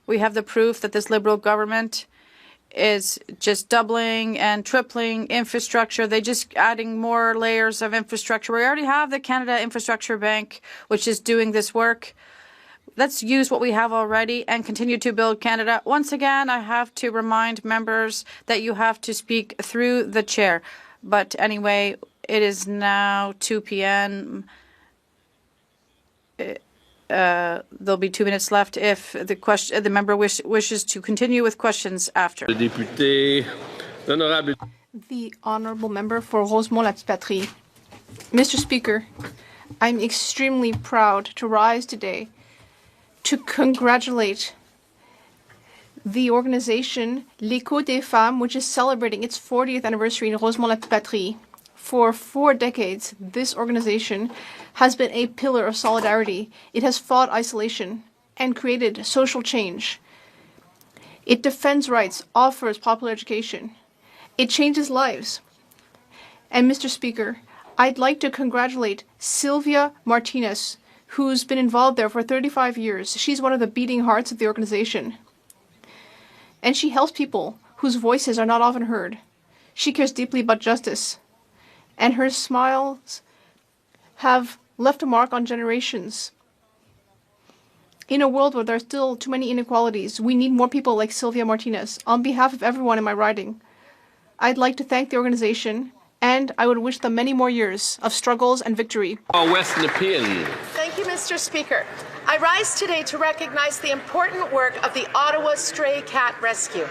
We have the proof that this Liberal government is just doubling and tripling infrastructure. They're just adding more layers of infrastructure. We already have the Canada Infrastructure Bank, which is doing this work. Let's use what we have already and continue to build Canada. Once again, I have to remind members that you have to speak through the chair. But anyway, it is now 2 p.m. There'll be 2 minutes left if the member wishes to continue with questions after. The honourable member for Rosemont-la-Patrie. Mr. Speaker, I'm extremely proud to rise today to congratulate the organization L'Écho des Femmes, which is celebrating its 40th anniversary in Rosemont-la-Patrie. For 4 decades, this organization has been a pillar of solidarity. It has fought isolation and created social change. It defends rights, offers popular education. It changes lives. And Mr. Speaker, I'd like to congratulate Sylvia Martinez, who's been involved there for 35 years. She's one of the beating hearts of the organization. And she helps people whose voices are not often heard. She cares deeply about justice. And her smiles have left a mark on generations. In a world where there are still too many inequalities, we need more people like Sylvia Martinez. On behalf of everyone in my riding, I'd like to thank the organization, and I would wish them many more years of struggles and victory. Thank you, Mr. Speaker. I rise today to recognize the important work of the Ottawa Stray Cat Rescue.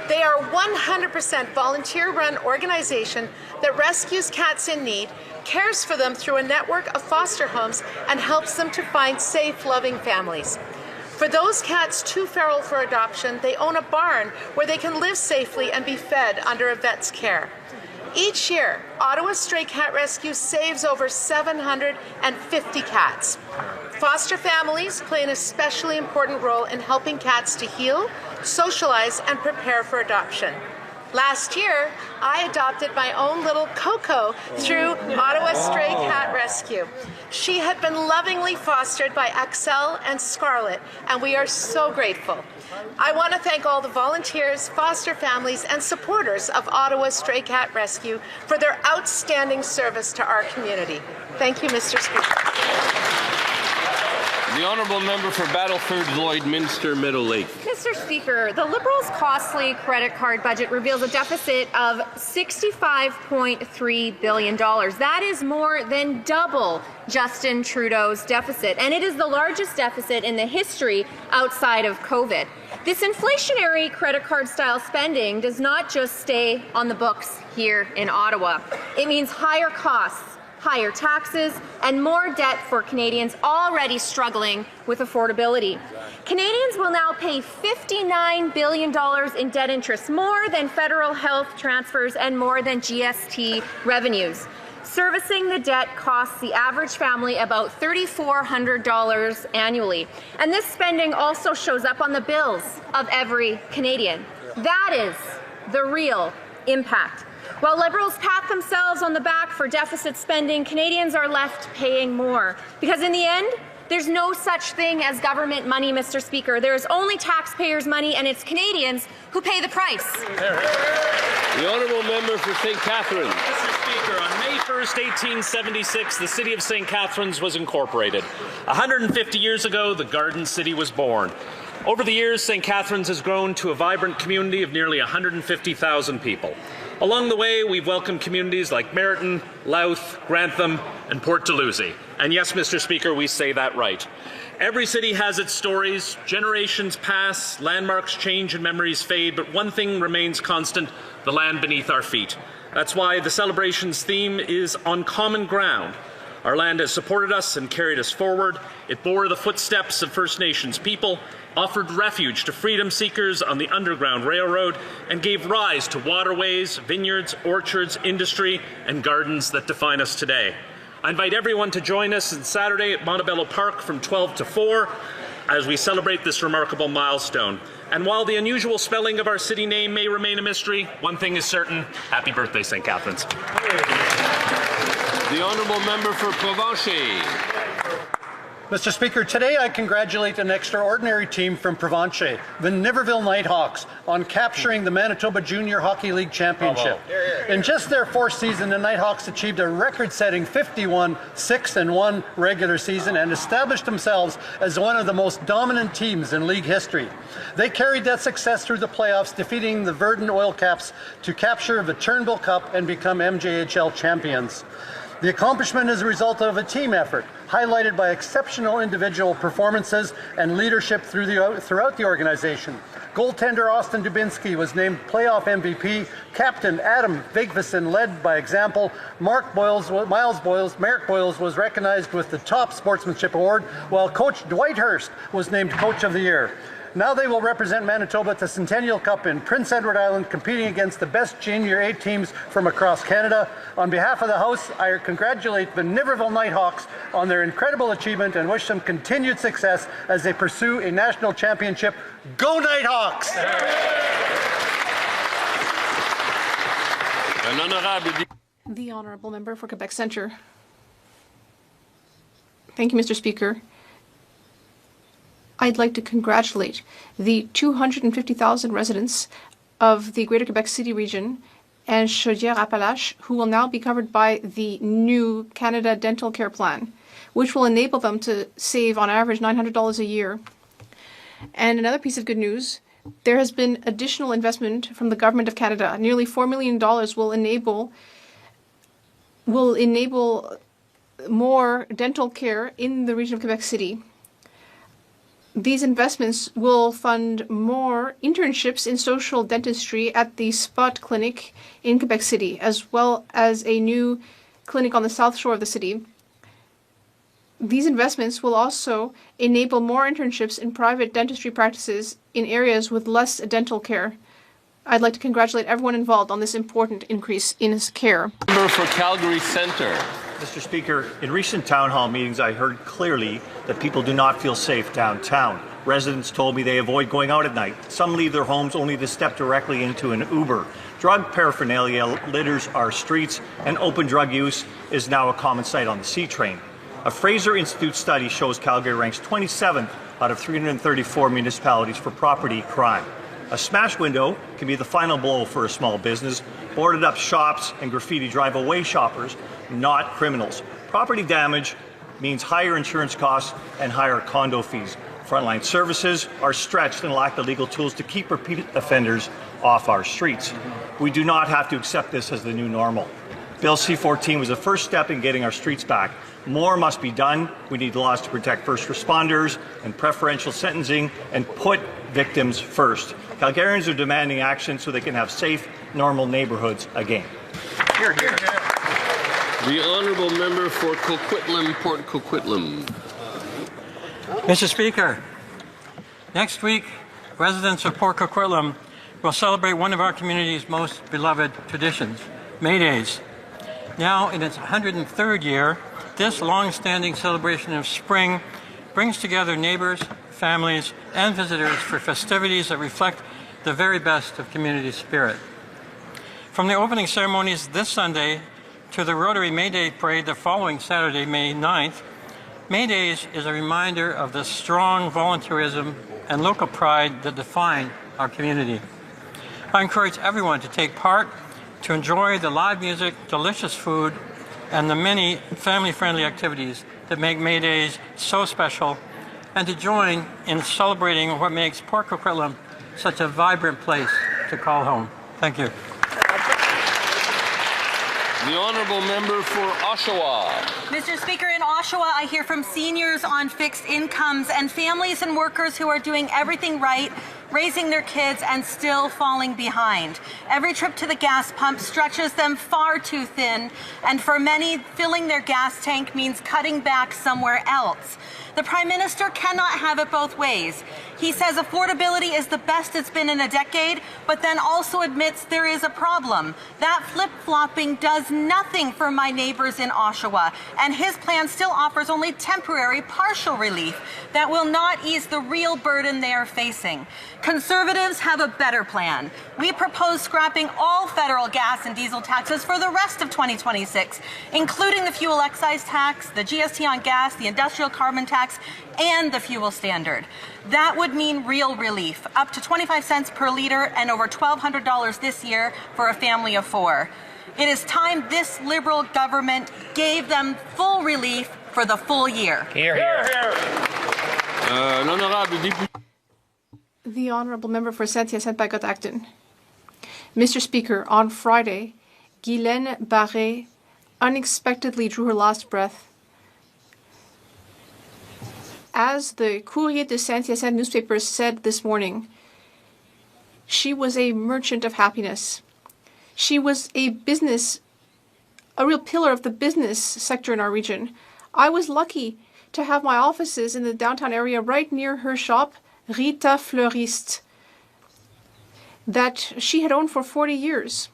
They are a 100% volunteer-run organization that rescues cats in need, cares for them through a network of foster homes, and helps them to find safe, loving families. For those cats too feral for adoption, they own a barn where they can live safely and be fed under a vet's care. Each year, Ottawa Stray Cat Rescue saves over 750 cats. Foster families play an especially important role in helping cats to heal, socialize, and prepare for adoption. Last year, I adopted my own little Coco through Ottawa Stray Cat Rescue. She had been lovingly fostered by Axel and Scarlett, and we are so grateful. I want to thank all the volunteers, foster families, and supporters of Ottawa Stray Cat Rescue for their outstanding service to our community. Thank you, Mr. Speaker. The honourable member for Battleford, Lloydminster, Meadow Lake. Mr. Speaker, the Liberals' costly credit card budget reveals a deficit of $65.3 billion. That is more than double Justin Trudeau's deficit, and it is the largest deficit in the history outside of COVID. This inflationary credit card-style spending does not just stay on the books here in Ottawa. It means higher costs, higher taxes, and more debt for Canadians already struggling with affordability. Canadians will now pay $59 billion in debt interest, more than federal health transfers and more than GST revenues. Servicing the debt costs the average family about $3,400 annually. And this spending also shows up on the bills of every Canadian. That is the real impact. While Liberals pat themselves on the back for deficit spending, Canadians are left paying more. Because in the end, there's no such thing as government money, Mr. Speaker. There is only taxpayers' money, and it's Canadians who pay the price. The honourable member for St. Catharines. Mr. Speaker, on May 1st, 1876, the city of St. Catharines was incorporated. 150 years ago, the Garden City was born. Over the years, St. Catharines has grown to a vibrant community of nearly 150,000 people. Along the way, we've welcomed communities like Meriton, Louth, Grantham, and Port Dalhousie. And yes, Mr. Speaker, we say that right. Every city has its stories. Generations pass, landmarks change, and memories fade, but one thing remains constant: the land beneath our feet. That's why the celebration's theme is On Common Ground. Our land has supported us and carried us forward. It bore the footsteps of First Nations people, offered refuge to freedom seekers on the Underground Railroad, and gave rise to waterways, vineyards, orchards, industry, and gardens that define us today. I invite everyone to join us on Saturday at Montebello Park from 12 to 4 as we celebrate this remarkable milestone. And while the unusual spelling of our city name may remain a mystery, one thing is certain: happy birthday, St. Catharines. The honourable member for Provencher. Mr. Speaker, today I congratulate an extraordinary team from Provence, the Niverville Nighthawks, on capturing the Manitoba Junior Hockey League Championship. In just their fourth season, the Nighthawks achieved a record-setting 51-6-1 regular season and established themselves as one of the most dominant teams in league history. They carried that success through the playoffs, defeating the Verdun Oil Caps to capture the Turnbull Cup and become MJHL champions. The accomplishment is a result of a team effort, highlighted by exceptional individual performances and leadership throughout the organization. Goaltender Austin Dubinsky was named playoff MVP. Captain Adam Vigvason led by example. Merrick Boyles was recognized with the top sportsmanship award, while Coach Dwight Hurst was named Coach of the Year. Now they will represent Manitoba at the Centennial Cup in Prince Edward Island, competing against the best Junior A teams from across Canada. On behalf of the House, I congratulate the Niverville Nighthawks on their incredible achievement and wish them continued success as they pursue a national championship. Go Nighthawks! The Honourable Member for Quebec Centre. Thank you, Mr. Speaker. I'd like to congratulate the 250,000 residents of the Greater Quebec City region and Chaudière-Appalaches who will now be covered by the new Canada Dental Care Plan, which will enable them to save on average $900 a year. And another piece of good news, there has been additional investment from the Government of Canada. Nearly $4 million will enable more dental care in the region of Quebec City. These investments will fund more internships in social dentistry at the Spot Clinic in Quebec City, as well as a new clinic on the south shore of the city. These investments will also enable more internships in private dentistry practices in areas with less dental care. I'd like to congratulate everyone involved on this important increase in care. Member for Calgary Centre. Mr. Speaker, in recent town hall meetings, I heard clearly that people do not feel safe downtown. Residents told me they avoid going out at night. Some leave their homes only to step directly into an Uber. Drug paraphernalia litters our streets, and open drug use is now a common sight on the C train. A Fraser Institute study shows Calgary ranks 27th out of 334 municipalities for property crime. A smashed window can be the final blow for a small business. Boarded up shops and graffiti drive away shoppers, not criminals. Property damage means higher insurance costs and higher condo fees. Frontline services are stretched and lack the legal tools to keep repeat offenders off our streets. We do not have to accept this as the new normal. Bill C-14 was the first step in getting our streets back. More must be done. We need laws to protect first responders and preferential sentencing and put victims first. Calgarians are demanding action so they can have safe, normal neighborhoods again. Hear, hear. The Honourable Member for Coquitlam, Port Coquitlam. Mr. Speaker, next week, residents of Port Coquitlam will celebrate one of our community's most beloved traditions, May Days. Now in its 103rd year, this long-standing celebration of spring brings together neighbors, families, and visitors for festivities that reflect the very best of community spirit. From the opening ceremonies this Sunday to the Rotary May Day Parade the following Saturday, May 9th, May Days is a reminder of the strong volunteerism and local pride that define our community. I encourage everyone to take part, to enjoy the live music, delicious food, and the many family-friendly activities that make May Days so special, and to join in celebrating what makes Port Coquitlam such a vibrant place to call home. Thank you. The Honourable Member for Oshawa. Mr. Speaker, in Oshawa, I hear from seniors on fixed incomes and families and workers who are doing everything right, raising their kids and still falling behind. Every trip to the gas pump stretches them far too thin, and for many, filling their gas tank means cutting back somewhere else. The Prime Minister cannot have it both ways. He says affordability is the best it's been in a decade, but then also admits there is a problem. That flip-flopping does nothing for my neighbors in Oshawa, and his plan still offers only temporary partial relief that will not ease the real burden they are facing. Conservatives have a better plan. We propose scrapping all federal gas and diesel taxes for the rest of 2026, including the fuel excise tax, the GST on gas, the industrial carbon tax, tax and the fuel standard. That would mean real relief, up to 25 cents per liter and over $1,200 this year for a family of 4. It is time this Liberal government gave them full relief for the full year. Hear, hear. The Honourable Member for Saint-Hyacinthe-Bagot-Acton. Mr. Speaker, on Friday, Guylaine Barré unexpectedly drew her last breath. As the Courrier de Saint-Hyacinthe newspaper said this morning, she was a merchant of happiness. She was a real pillar of the business sector in our region. I was lucky to have my offices in the downtown area right near her shop, Rita Fleuriste, that she had owned for 40 years.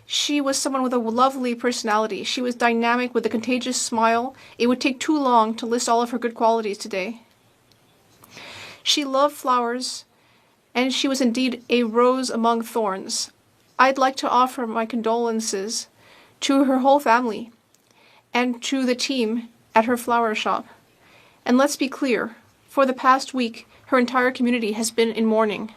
She was someone with a lovely personality. She was dynamic with a contagious smile. It would take too long to list all of her good qualities today. She loved flowers, and she was indeed a rose among thorns. I'd like to offer my condolences to her whole family and to the team at her flower shop. And let's be clear, for the past week, her entire community has been in mourning.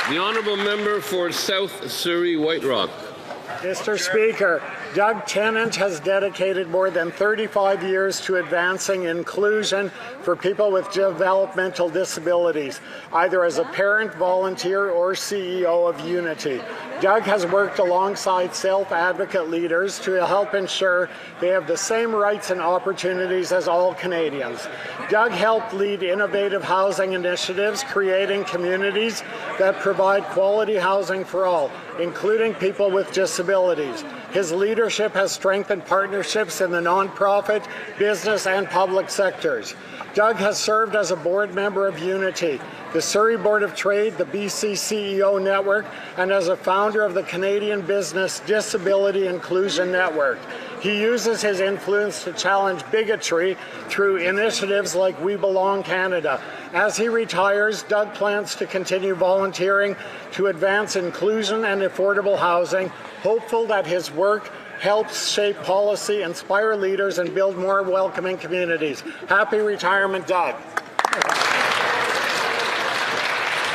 The Honourable Member for South Surrey White Rock. Mr. Speaker, Doug Tennant has dedicated more than 35 years to advancing inclusion for people with developmental disabilities, either as a parent, volunteer, or CEO of Unity. Doug has worked alongside self-advocate leaders to help ensure they have the same rights and opportunities as all Canadians. Doug helped lead innovative housing initiatives, creating communities that provide quality housing for all, including people with disabilities. His leadership has strengthened partnerships in the nonprofit, business, and public sectors. Doug has served as a board member of Unity, the Surrey Board of Trade, the BC CEO Network, and as a founder of the Canadian Business Disability Inclusion Network. He uses his influence to challenge bigotry through initiatives like We Belong Canada. As he retires, Doug plans to continue volunteering to advance inclusion and affordable housing, hopeful that his work helps shape policy, inspire leaders, and build more welcoming communities. Happy retirement, Doug.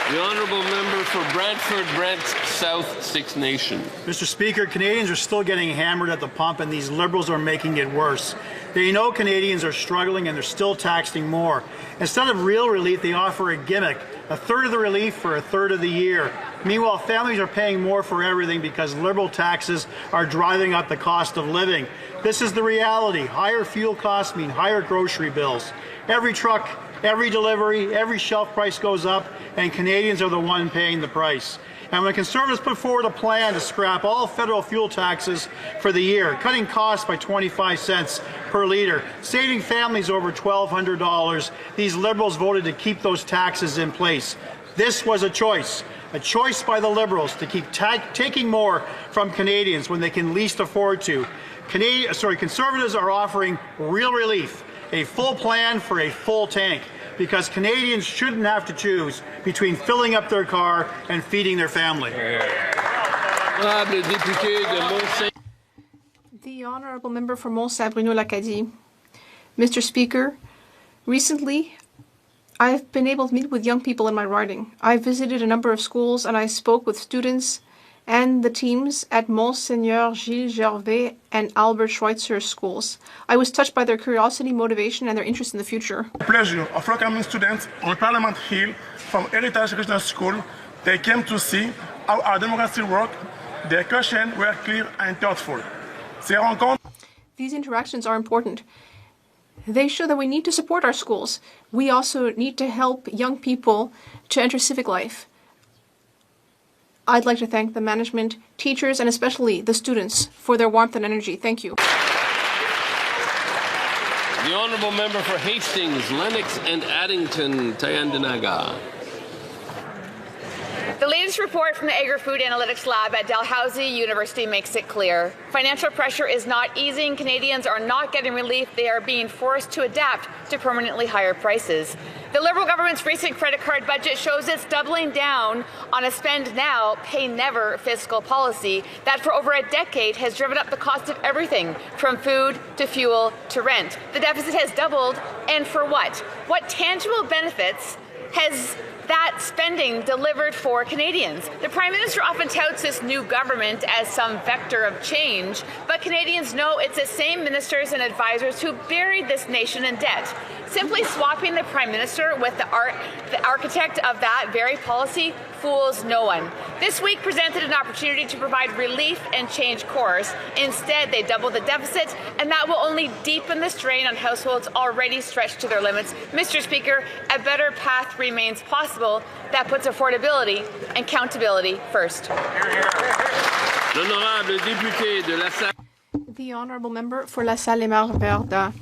The Honourable Member for Brantford Brent South Six Nation. Mr. Speaker, Canadians are still getting hammered at the pump, and these Liberals are making it worse. They know Canadians are struggling, and they're still taxing more. Instead of real relief, they offer a gimmick, a third of the relief for a third of the year. Meanwhile, families are paying more for everything because Liberal taxes are driving up the cost of living. This is the reality. Higher fuel costs mean higher grocery bills. Every truck, every delivery, every shelf price goes up, and Canadians are the one paying the price. And when Conservatives put forward a plan to scrap all federal fuel taxes for the year, cutting costs by 25 cents per litre, saving families over $1,200, these Liberals voted to keep those taxes in place. This was a choice by the Liberals to keep taking more from Canadians when they can least afford to. Conservatives are offering real relief, a full plan for a full tank, because Canadians shouldn't have to choose between filling up their car and feeding their family. The Honourable Member for Mont-Saint-Bruno-L'Acadie. Mr. Speaker, recently I've been able to meet with young people in my riding. I visited a number of schools and I spoke with students and the teams at Monseigneur Gilles Gervais and Albert Schweitzer schools. I was touched by their curiosity, motivation, and their interest in the future. The pleasure of welcoming students on Parliament Hill from Heritage Regional School. They came to see how our democracy works. Their questions were clear and thoughtful. These interactions are important. They show that we need to support our schools. We also need to help young people to enter civic life. I'd like to thank the management, teachers, and especially the students for their warmth and energy. Thank you. The Honourable Member for Hastings, Lennox and Addington, Tyendinaga. The latest report from the Agri-Food Analytics Lab at Dalhousie University makes it clear. Financial pressure is not easing. Canadians are not getting relief. They are being forced to adapt to permanently higher prices. The Liberal government's recent credit card budget shows it's doubling down on a spend now, pay never fiscal policy that for over a decade has driven up the cost of everything from food to fuel to rent. The deficit has doubled, and for what? What tangible benefits has that spending delivered for Canadians? The Prime Minister often touts this new government as some vector of change, but Canadians know it's the same ministers and advisors who buried this nation in debt. Simply swapping the Prime Minister with the architect of that very policy fools no one. This week presented an opportunity to provide relief and change course. Instead, they doubled the deficit, and that will only deepen the strain on households already stretched to their limits. Mr. Speaker, a better path remains possible that puts affordability and accountability first. L'honorable député de la Salle. The honourable member for La Salle-et-Marne-Verdun.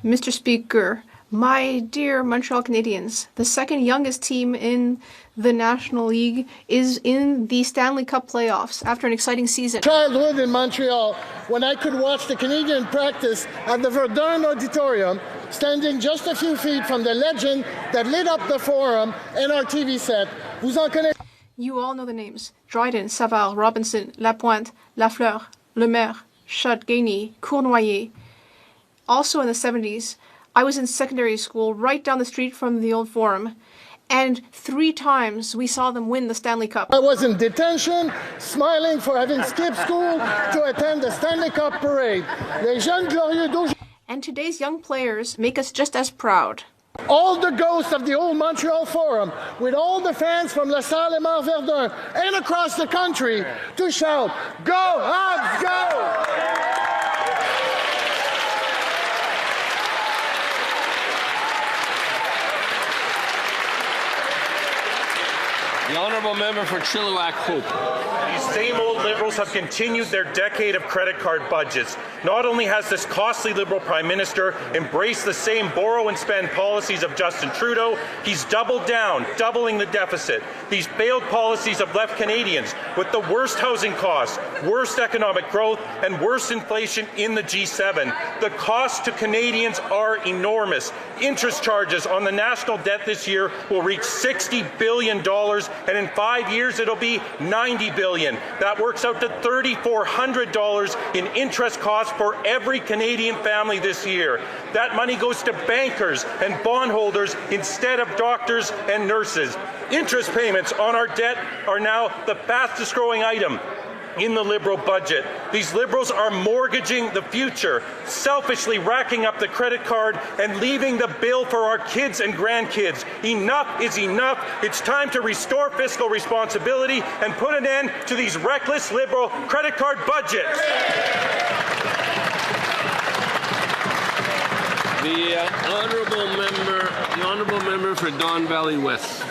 Mr. Speaker, my dear Montreal Canadiens, the second youngest team in the National League is in the Stanley Cup playoffs after an exciting season. Childhood in Montreal, when I could watch the Canadian practice at the Verdun Auditorium, standing just a few feet from the legend that lit up the Forum and our TV set. Vous en connaissez? You all know the names: Dryden, Savard, Robinson, Lapointe, Lafleur, Lemaire, Schott, Gainey, Cournoyer. Also in the 70s, I was in secondary school right down the street from the old Forum, and 3 times we saw them win the Stanley Cup. I was in detention, smiling for having skipped school to attend the Stanley Cup parade. Les jeunes glorieux d'aujourd'hui. And today's young players make us just as proud. All the ghosts of the old Montreal Forum, with all the fans from La Salle-et-Marne-Verdun and across the country, to shout, "Go, Habs, go!" The honourable member for Chilliwack Hope. These same old Liberals have continued their decade of credit card budgets. Not only has this costly Liberal Prime Minister embraced the same borrow and spend policies of Justin Trudeau, he's doubled down, doubling the deficit. These failed policies have left Canadians with the worst housing costs, worst economic growth, and worst inflation in the G7. The costs to Canadians are enormous. Interest charges on the national debt this year will reach $60 billion, and in 5 years it'll be $90 billion. That works out to $3,400 in interest costs for every Canadian family this year. That money goes to bankers and bondholders instead of doctors and nurses. Interest payments on our debt are now the fastest growing item in the Liberal budget. These Liberals are mortgaging the future, selfishly racking up the credit card and leaving the bill for our kids and grandkids. Enough is enough. It's time to restore fiscal responsibility and put an end to these reckless Liberal credit card budgets. The honourable member for Don Valley West.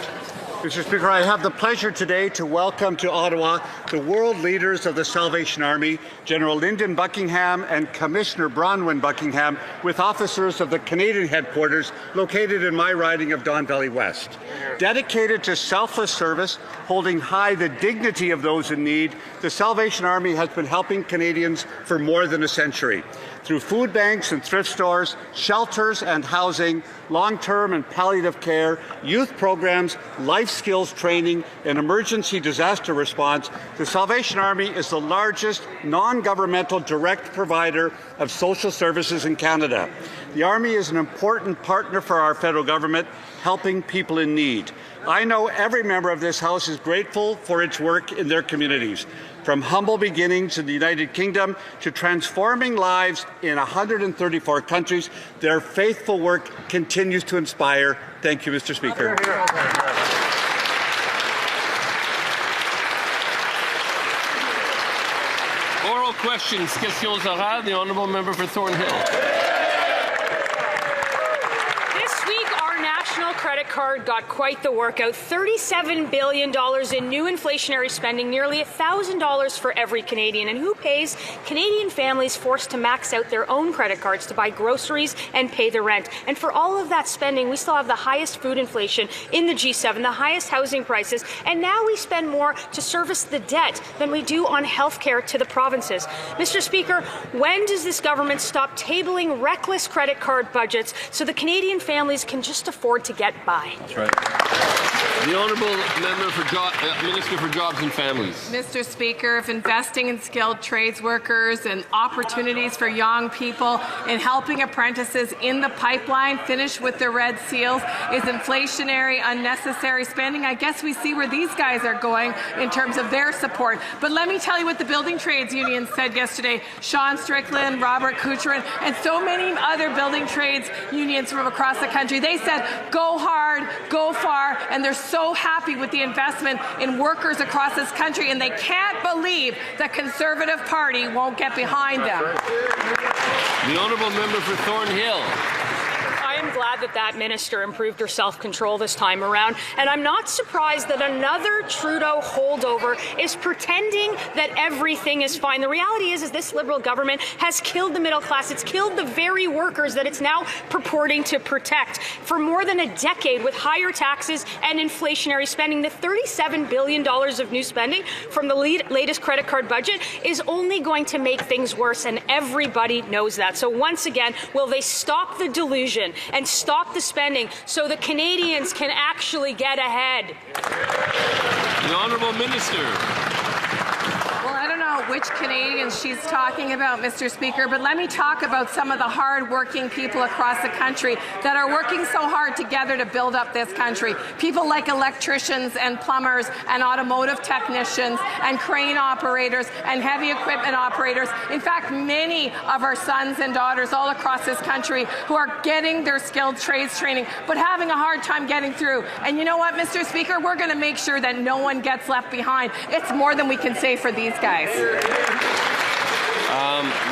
Mr. Speaker, I have the pleasure today to welcome to Ottawa the world leaders of the Salvation Army, General Lyndon Buckingham and Commissioner Bronwyn Buckingham, with officers of the Canadian headquarters located in my riding of Don Valley West. Dedicated to selfless service, holding high the dignity of those in need, the Salvation Army has been helping Canadians for more than a century. Through food banks and thrift stores, shelters and housing, long-term and palliative care, youth programs, life skills training, and emergency disaster response, the Salvation Army is the largest non-governmental direct provider of social services in Canada. The Army is an important partner for our federal government, helping people in need. I know every member of this House is grateful for its work in their communities. From humble beginnings in the United Kingdom to transforming lives in 134 countries, their faithful work continues to inspire. Thank you, Mr. Speaker. Oral questions, questions orales. The honourable member for Thornhill. This week, our national credit card card got quite the workout. $37 billion in new inflationary spending, nearly $1,000 for every Canadian. And who pays? Canadian families forced to max out their own credit cards to buy groceries and pay the rent. And for all of that spending, we still have the highest food inflation in the G7, the highest housing prices, and now we spend more to service the debt than we do on health care to the provinces. Mr. Speaker, when does this government stop tabling reckless credit card budgets so the Canadian families can just afford to get by? That's right. The Honourable Member for Minister for Jobs and Families. Mr. Speaker, if investing in skilled trades workers and opportunities for young people and helping apprentices in the pipeline finish with their red seals is inflationary, unnecessary spending, I guess we see where these guys are going in terms of their support. But let me tell you what the building trades union said yesterday. Sean Strickland, Robert Kucherin, and so many other building trades unions from across the country. They said, go hard, go far, and they're so happy with the investment in workers across this country, and they can't believe the Conservative Party won't get behind them. The Honourable Member for Thornhill. I am glad that that minister improved her self-control this time around, and I'm not surprised that another Trudeau holdover is pretending that everything is fine. The reality is this Liberal government has killed the middle class. It's killed the very workers that it's now purporting to protect. For more than a decade, with higher taxes and inflationary spending, the $37 billion of new spending from the latest credit card budget is only going to make things worse, and everybody knows that. So once again, will they stop the delusion and stop the spending so the Canadians can actually get ahead? The Honourable Minister. Well, I don't know which Canadians she's talking about, Mr. Speaker, but let me talk about some of the hard-working people across the country that are working so hard together to build up this country. People like electricians and plumbers and automotive technicians and crane operators and heavy equipment operators. In fact, many of our sons and daughters all across this country who are getting their skilled trades training but having a hard time getting through. And you know what, Mr. Speaker? We're going to make sure that no one gets left behind. It's more than we can say for these guys.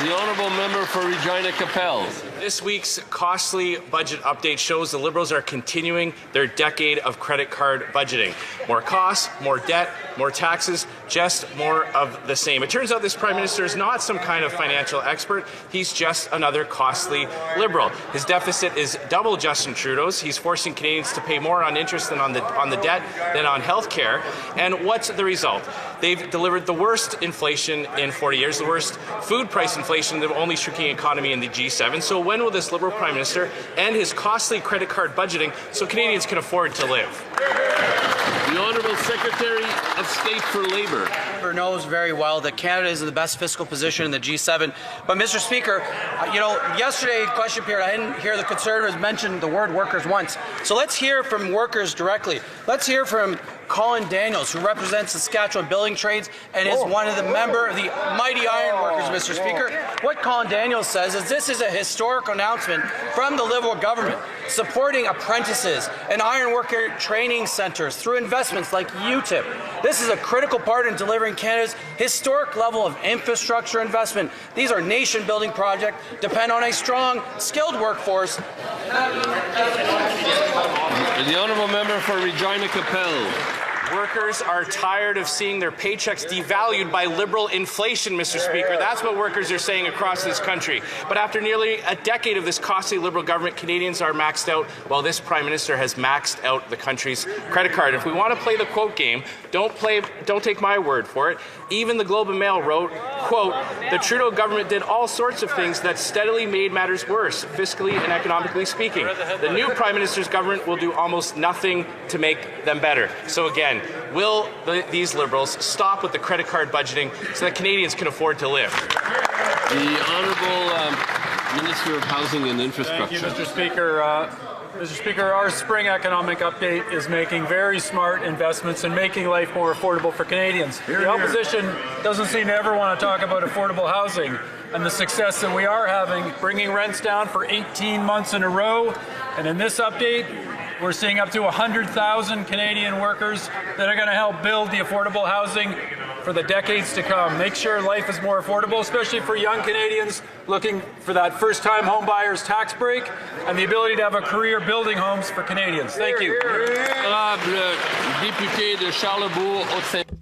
The Honourable Member for Regina Capel. This week's costly budget update shows the Liberals are continuing their decade of credit card budgeting. More costs, more debt, more taxes, just more of the same. It turns out this Prime Minister is not some kind of financial expert. He's just another costly Liberal. His deficit is double Justin Trudeau's. He's forcing Canadians to pay more on interest than on the debt than on health care. And what's the result? They've delivered the worst inflation in 40 years, the worst food price inflation, the only shrinking economy in the G7. So when will this Liberal Prime Minister end his costly credit card budgeting so Canadians can afford to live? The Honourable Secretary of State for Labour. Knows very well that Canada is in the best fiscal position in the G7. But Mr. Speaker, yesterday question period, I didn't hear the Conservatives mention the word workers once. So let's hear from workers directly. Let's hear from Colin Daniels, who represents the Saskatchewan Building Trades and is one of the member of the mighty iron workers, Mr. Speaker. What Colin Daniels says is this is a historic announcement from the Liberal government supporting apprentices and iron worker training centres through investments like UTIP. This is a critical part in delivering Canada's historic level of infrastructure investment. These are nation-building projects, depend on a strong, skilled workforce. The Honourable Member for Regina Capel. Workers are tired of seeing their paychecks devalued by Liberal inflation, Mr. Speaker. That's what workers are saying across this country. But after nearly a decade of this costly Liberal government, Canadians are maxed out while this Prime Minister has maxed out the country's credit card. If we want to play the quote game, don't take my word for it. Even the Globe and Mail wrote, quote, the Trudeau government did all sorts of things that steadily made matters worse, fiscally and economically speaking. The new Prime Minister's government will do almost nothing to make them better. So again, will these Liberals stop with the credit card budgeting so that Canadians can afford to live? The Honourable Minister of Housing and Infrastructure. Thank you, Mr. Speaker. Mr. Speaker, our spring economic update is making very smart investments and making life more affordable for Canadians. The opposition doesn't seem to ever want to talk about affordable housing and the success that we are having, bringing rents down for 18 months in a row. And in this update, we're seeing up to 100,000 Canadian workers that are going to help build the affordable housing for the decades to come. Make sure life is more affordable, especially for young Canadians looking for that first-time homebuyer's tax break and the ability to have a career building homes for Canadians. Thank you.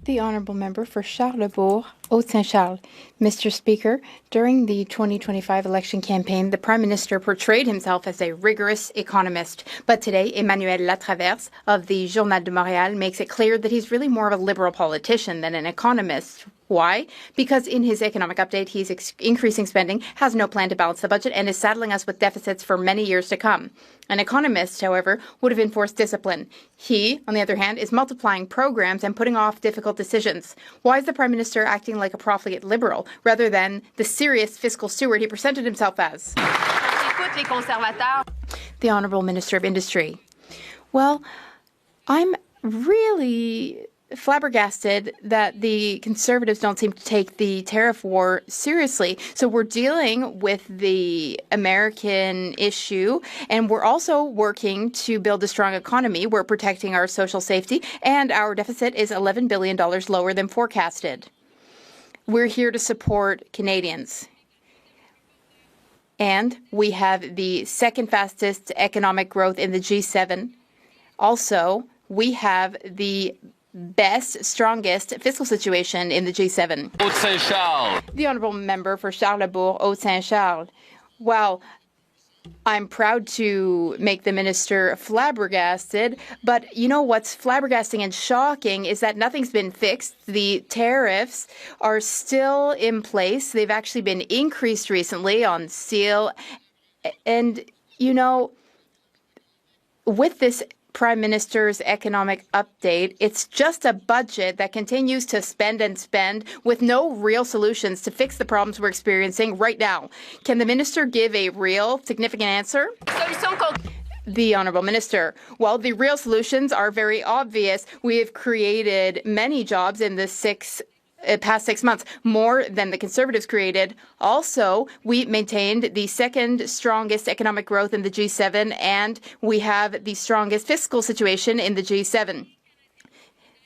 The Honourable Member for Charlebourg, Haute-Saint-Charles. Mr. Speaker, during the 2025 election campaign, the Prime Minister portrayed himself as a rigorous economist. But today, Emmanuel Latraverse of the Journal de Montréal makes it clear that he's really more of a liberal politician than an economist. Why? Because in his economic update, he's increasing spending, has no plan to balance the budget, and is saddling us with deficits for many years to come. An economist, however, would have enforced discipline. He, on the other hand, is multiplying programs and putting off difficult decisions. Why is the Prime Minister acting like a profligate liberal rather than the serious fiscal steward he presented himself as? The Honourable Minister of Industry. Well, I'm really flabbergasted that the Conservatives don't seem to take the tariff war seriously. So we're dealing with the American issue, and we're also working to build a strong economy. We're protecting our social safety, and our deficit is $11 billion lower than forecasted. We're here to support Canadians. And we have the second fastest economic growth in the G7. Also, we have the best, strongest fiscal situation in the G7. Haute-Saint-Charles. The Honourable Member for Charlebourg, Haute-Saint-Charles. Well, I'm proud to make the minister flabbergasted, but you know what's flabbergasting and shocking is that nothing's been fixed. The tariffs are still in place. They've actually been increased recently on steel. And, you know, with this Prime Minister's economic update, it's just a budget that continues to spend and spend with no real solutions to fix the problems we're experiencing right now. Can the minister give a real, significant answer? The Honourable Minister. Well, the real solutions are very obvious. We have created many jobs in the past 6 months, more than the Conservatives created. Also, we maintained the second strongest economic growth in the G7, and we have the strongest fiscal situation in the G7.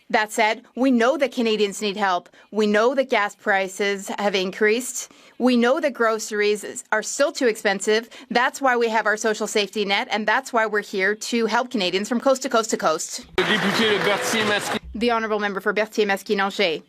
That said, we know that Canadians need help. We know that gas prices have increased. We know that groceries are still too expensive. That's why we have our social safety net, and that's why we're here to help Canadians from coast to coast to coast. The Honourable Member for Berthier-Masquinongé.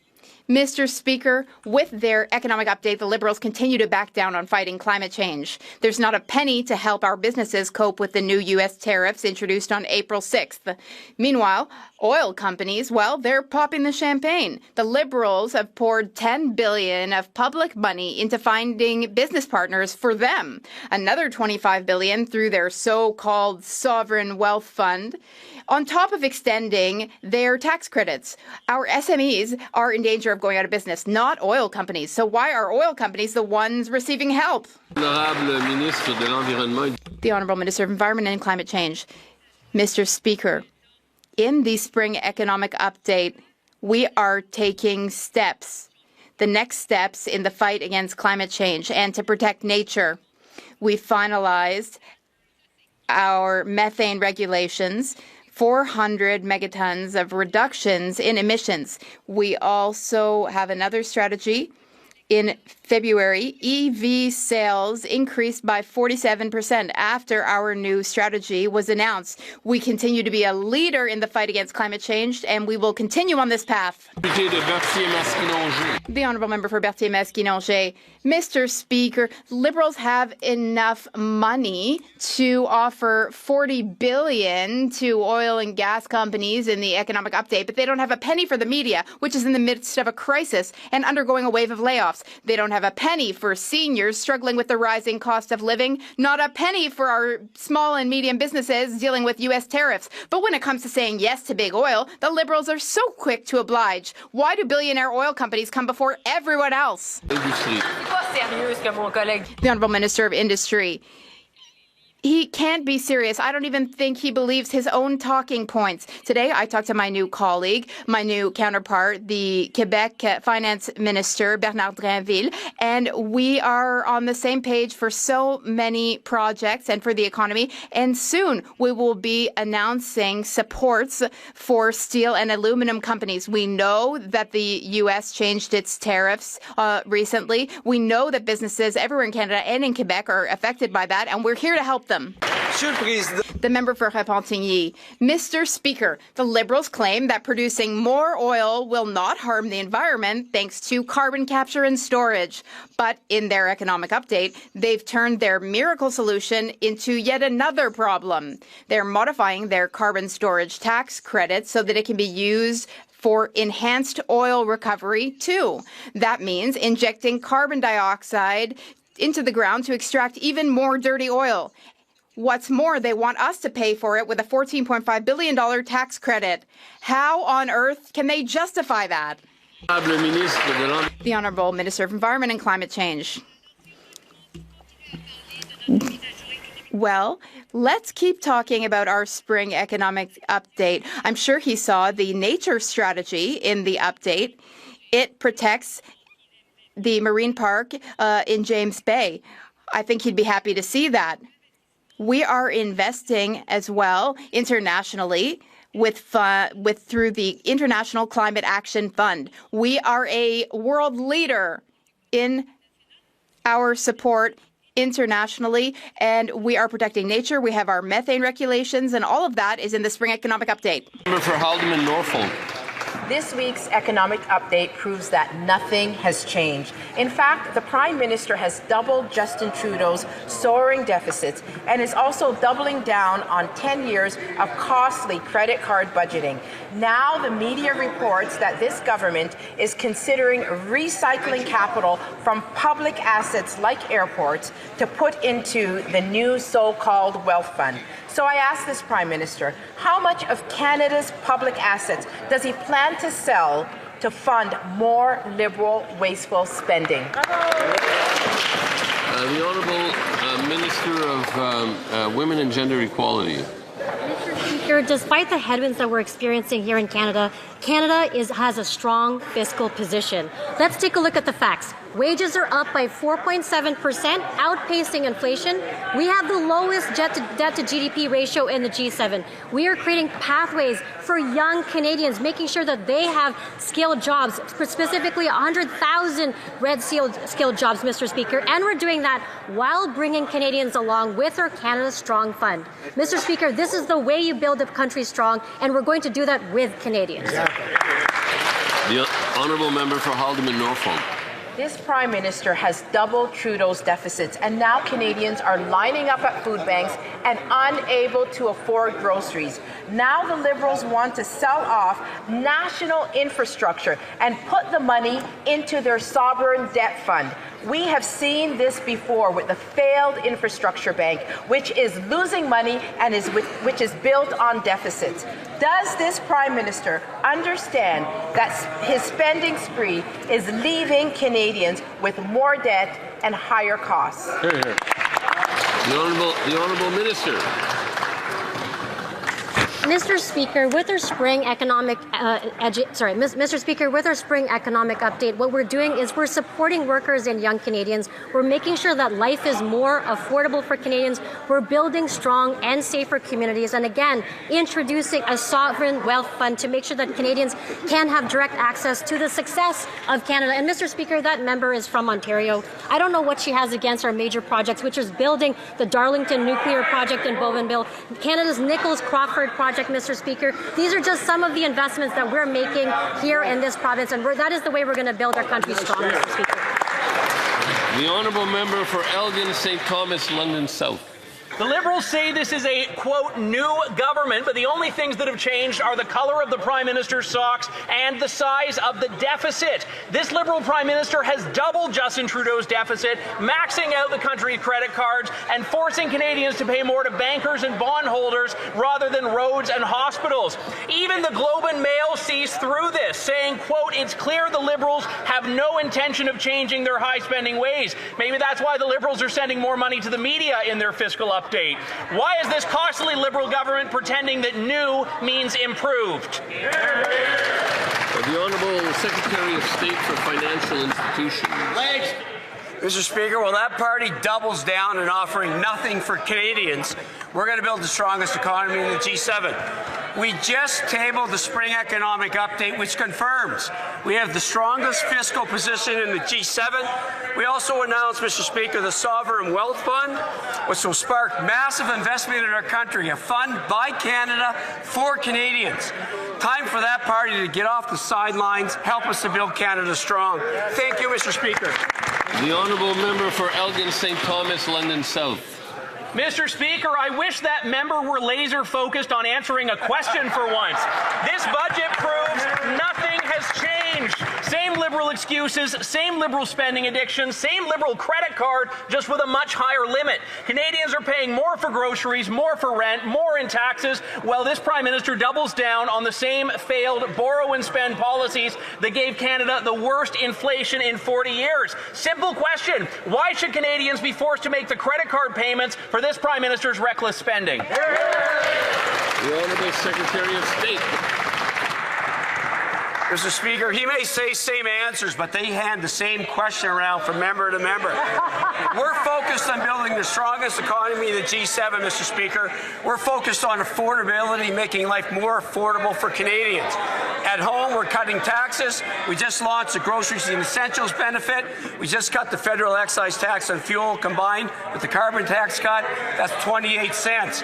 Mr. Speaker, with their economic update, the Liberals continue to back down on fighting climate change. There's not a penny to help our businesses cope with the new U.S. tariffs introduced on April 6th. Meanwhile, oil companies, well, they're popping the champagne. The Liberals have poured $10 billion of public money into finding business partners for them. Another $25 billion through their so-called sovereign wealth fund, on top of extending their tax credits. Our SMEs are in danger of going out of business, not oil companies. So why are oil companies the ones receiving help? The Honourable Minister of Environment and Climate Change. Mr. Speaker, in the spring economic update, we are taking steps, the next steps in the fight against climate change and to protect nature. We finalized our methane regulations, 400 megatons of reductions in emissions. We also have another strategy. In February, EV sales increased by 47% after our new strategy was announced. We continue to be a leader in the fight against climate change, and we will continue on this path. The Honourable Member for Berthier-Masquinongé. Mr. Speaker, Liberals have enough money to offer $40 billion to oil and gas companies in the economic update, but they don't have a penny for the media, which is in the midst of a crisis and undergoing a wave of layoffs. They don't have a penny for seniors struggling with the rising cost of living, not a penny for our small and medium businesses dealing with U.S. tariffs. But when it comes to saying yes to big oil, the Liberals are so quick to oblige. Why do billionaire oil companies come before everyone else? The Honourable Minister of Industry. He can't be serious. I don't even think he believes his own talking points. Today, I talked to my new colleague, my new counterpart, the Quebec Finance Minister, Bernard Drinville, and we are on the same page for so many projects and for the economy. And soon, we will be announcing supports for steel and aluminum companies. We know that the U.S. changed its tariffs recently. We know that businesses everywhere in Canada and in Quebec are affected by that, and we're here to help them. The member for Repentigny. Mr. Speaker, the Liberals claim that producing more oil will not harm the environment thanks to carbon capture and storage. But in their economic update, they've turned their miracle solution into yet another problem. They're modifying their carbon storage tax credit so that it can be used for enhanced oil recovery, too. That means injecting carbon dioxide into the ground to extract even more dirty oil. What's more, they want us to pay for it with a $14.5 billion tax credit. How on earth can they justify that? The Honourable Minister of Environment and Climate Change. Well, let's keep talking about our spring economic update. I'm sure he saw the nature strategy in the update. It protects the marine park in James Bay. I think he'd be happy to see that. We are investing as well internationally through the International Climate Action Fund. We are a world leader in our support internationally, and we are protecting nature. We have our methane regulations, and all of that is in the spring economic update. Member for Haldimand Norfolk. This week's economic update proves that nothing has changed. In fact, the Prime Minister has doubled Justin Trudeau's soaring deficits and is also doubling down on 10 years of costly credit card budgeting. Now the media reports that this government is considering recycling capital from public assets like airports to put into the new so-called wealth fund. So I ask this Prime Minister, how much of Canada's public assets does he plan to sell to fund more Liberal, wasteful spending? The Honourable Minister of Women and Gender Equality. Mr. Speaker, despite the headwinds that we're experiencing here in Canada, Canada has a strong fiscal position. Let's take a look at the facts. Wages are up by 4.7%, outpacing inflation. We have the lowest debt to GDP ratio in the G7. We are creating pathways for young Canadians, making sure that they have skilled jobs, specifically 100,000 skilled jobs, Mr. Speaker. And we're doing that while bringing Canadians along with our Canada Strong Fund. Mr. Speaker, this is the way you build a country strong, and we're going to do that with Canadians. The Honourable Member for Haldimand Norfolk. This Prime Minister has doubled Trudeau's deficits, and now Canadians are lining up at food banks and unable to afford groceries. Now the Liberals want to sell off national infrastructure and put the money into their sovereign debt fund. We have seen this before with the failed infrastructure bank, which is losing money and which is built on deficits. Does this Prime Minister understand that his spending spree is leaving Canadians with more debt and higher costs? Here, here. The Honourable Minister. Mr. Speaker, with our spring economic Mr. Speaker, with our spring economic update, what we're doing is we're supporting workers and young Canadians. We're making sure that life is more affordable for Canadians. We're building strong and safer communities, and again, introducing a sovereign wealth fund to make sure that Canadians can have direct access to the success of Canada. And Mr. Speaker, that member is from Ontario. I don't know what she has against our major projects, which is building the Darlington nuclear project in Bougainville, Canada's Nichols Crawford project, Mr. Speaker. These are just some of the investments that we're making here in this province, and that is the way we're going to build our country strong, Mr. Speaker. The Honourable Member for Elgin, St. Thomas, London South. The Liberals say this is a, quote, new government, but the only things that have changed are the color of the Prime Minister's socks and the size of the deficit. This Liberal Prime Minister has doubled Justin Trudeau's deficit, maxing out the country's credit cards and forcing Canadians to pay more to bankers and bondholders rather than roads and hospitals. Even the Globe and Mail sees through this, saying, quote, it's clear the Liberals have no intention of changing their high-spending ways. Maybe that's why the Liberals are sending more money to the media in their fiscal update. update. Why is this costly Liberal government pretending that new means improved? The Honourable Secretary of State for Financial Institutions. Mr. Speaker, while that party doubles down in offering nothing for Canadians, we're going to build the strongest economy in the G7. We just tabled the spring economic update, which confirms we have the strongest fiscal position in the G7. We also announced, Mr. Speaker, the Sovereign Wealth Fund, which will spark massive investment in our country, a fund by Canada for Canadians. Time for that party to get off the sidelines, help us to build Canada strong. Thank you, Mr. Speaker. The Honourable Member for Elgin St. Thomas, London South. Mr. Speaker, I wish that member were laser focused on answering a question for once. This budget proves nothing has changed. Same Liberal excuses, same Liberal spending addiction, same Liberal credit card, just with a much higher limit. Canadians are paying more for groceries, more for rent, more in taxes, while this Prime Minister doubles down on the same failed borrow and spend policies that gave Canada the worst inflation in 40 years. Simple question, why should Canadians be forced to make the credit card payments for this Prime Minister's reckless spending? The Honourable Secretary of State. Mr. Speaker, he may say same answers, but they hand the same question around from member to member. We're focused on building the strongest economy in the G7, Mr. Speaker. We're focused on affordability, making life more affordable for Canadians. At home, we're cutting taxes. We just launched the Groceries and Essentials benefit. We just cut the federal excise tax on fuel combined with the carbon tax cut. That's 28 cents.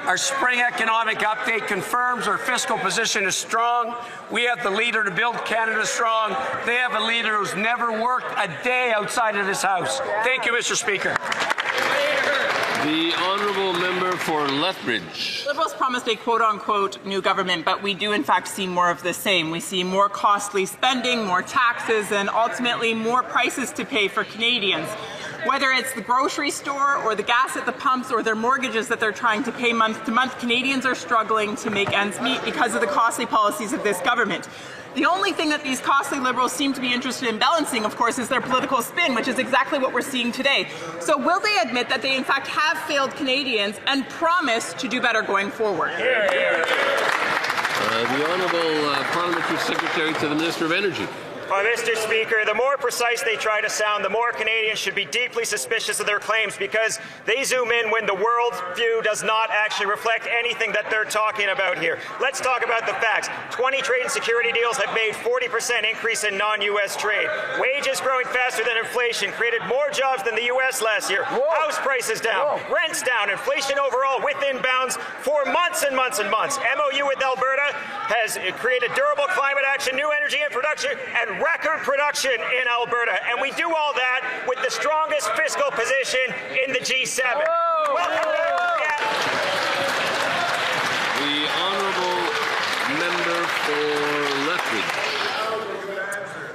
Our spring economic update confirms our fiscal position is strong. We have the leader to build Canada strong. They have a leader who's never worked a day outside of this House. Thank you, Mr. Speaker. The Honourable Member for Lethbridge. Liberals promised a quote-unquote new government, but we do in fact see more of the same. We see more costly spending, more taxes, and ultimately more prices to pay for Canadians. Whether it's the grocery store or the gas at the pumps or their mortgages that they're trying to pay month to month, Canadians are struggling to make ends meet because of the costly policies of this government. The only thing that these costly Liberals seem to be interested in balancing, of course, is their political spin, which is exactly what we're seeing today. So will they admit that they in fact have failed Canadians and promise to do better going forward? The Honourable Parliamentary Secretary to the Minister of Energy. Mr. Speaker, the more precise they try to sound, the more Canadians should be deeply suspicious of their claims because they zoom in when the world view does not actually reflect anything that they're talking about here. Let's talk about the facts. 20 trade and security deals have made 40% increase in non-U.S. trade. Wages growing faster than inflation created more jobs than the U.S. last year. House prices down, rents down, inflation overall within bounds for months and months and months. MOU with Alberta has created durable climate action, new energy and production, and record production in Alberta, and we do all that with the strongest fiscal position in the G7. The Honourable Member for Lethbridge.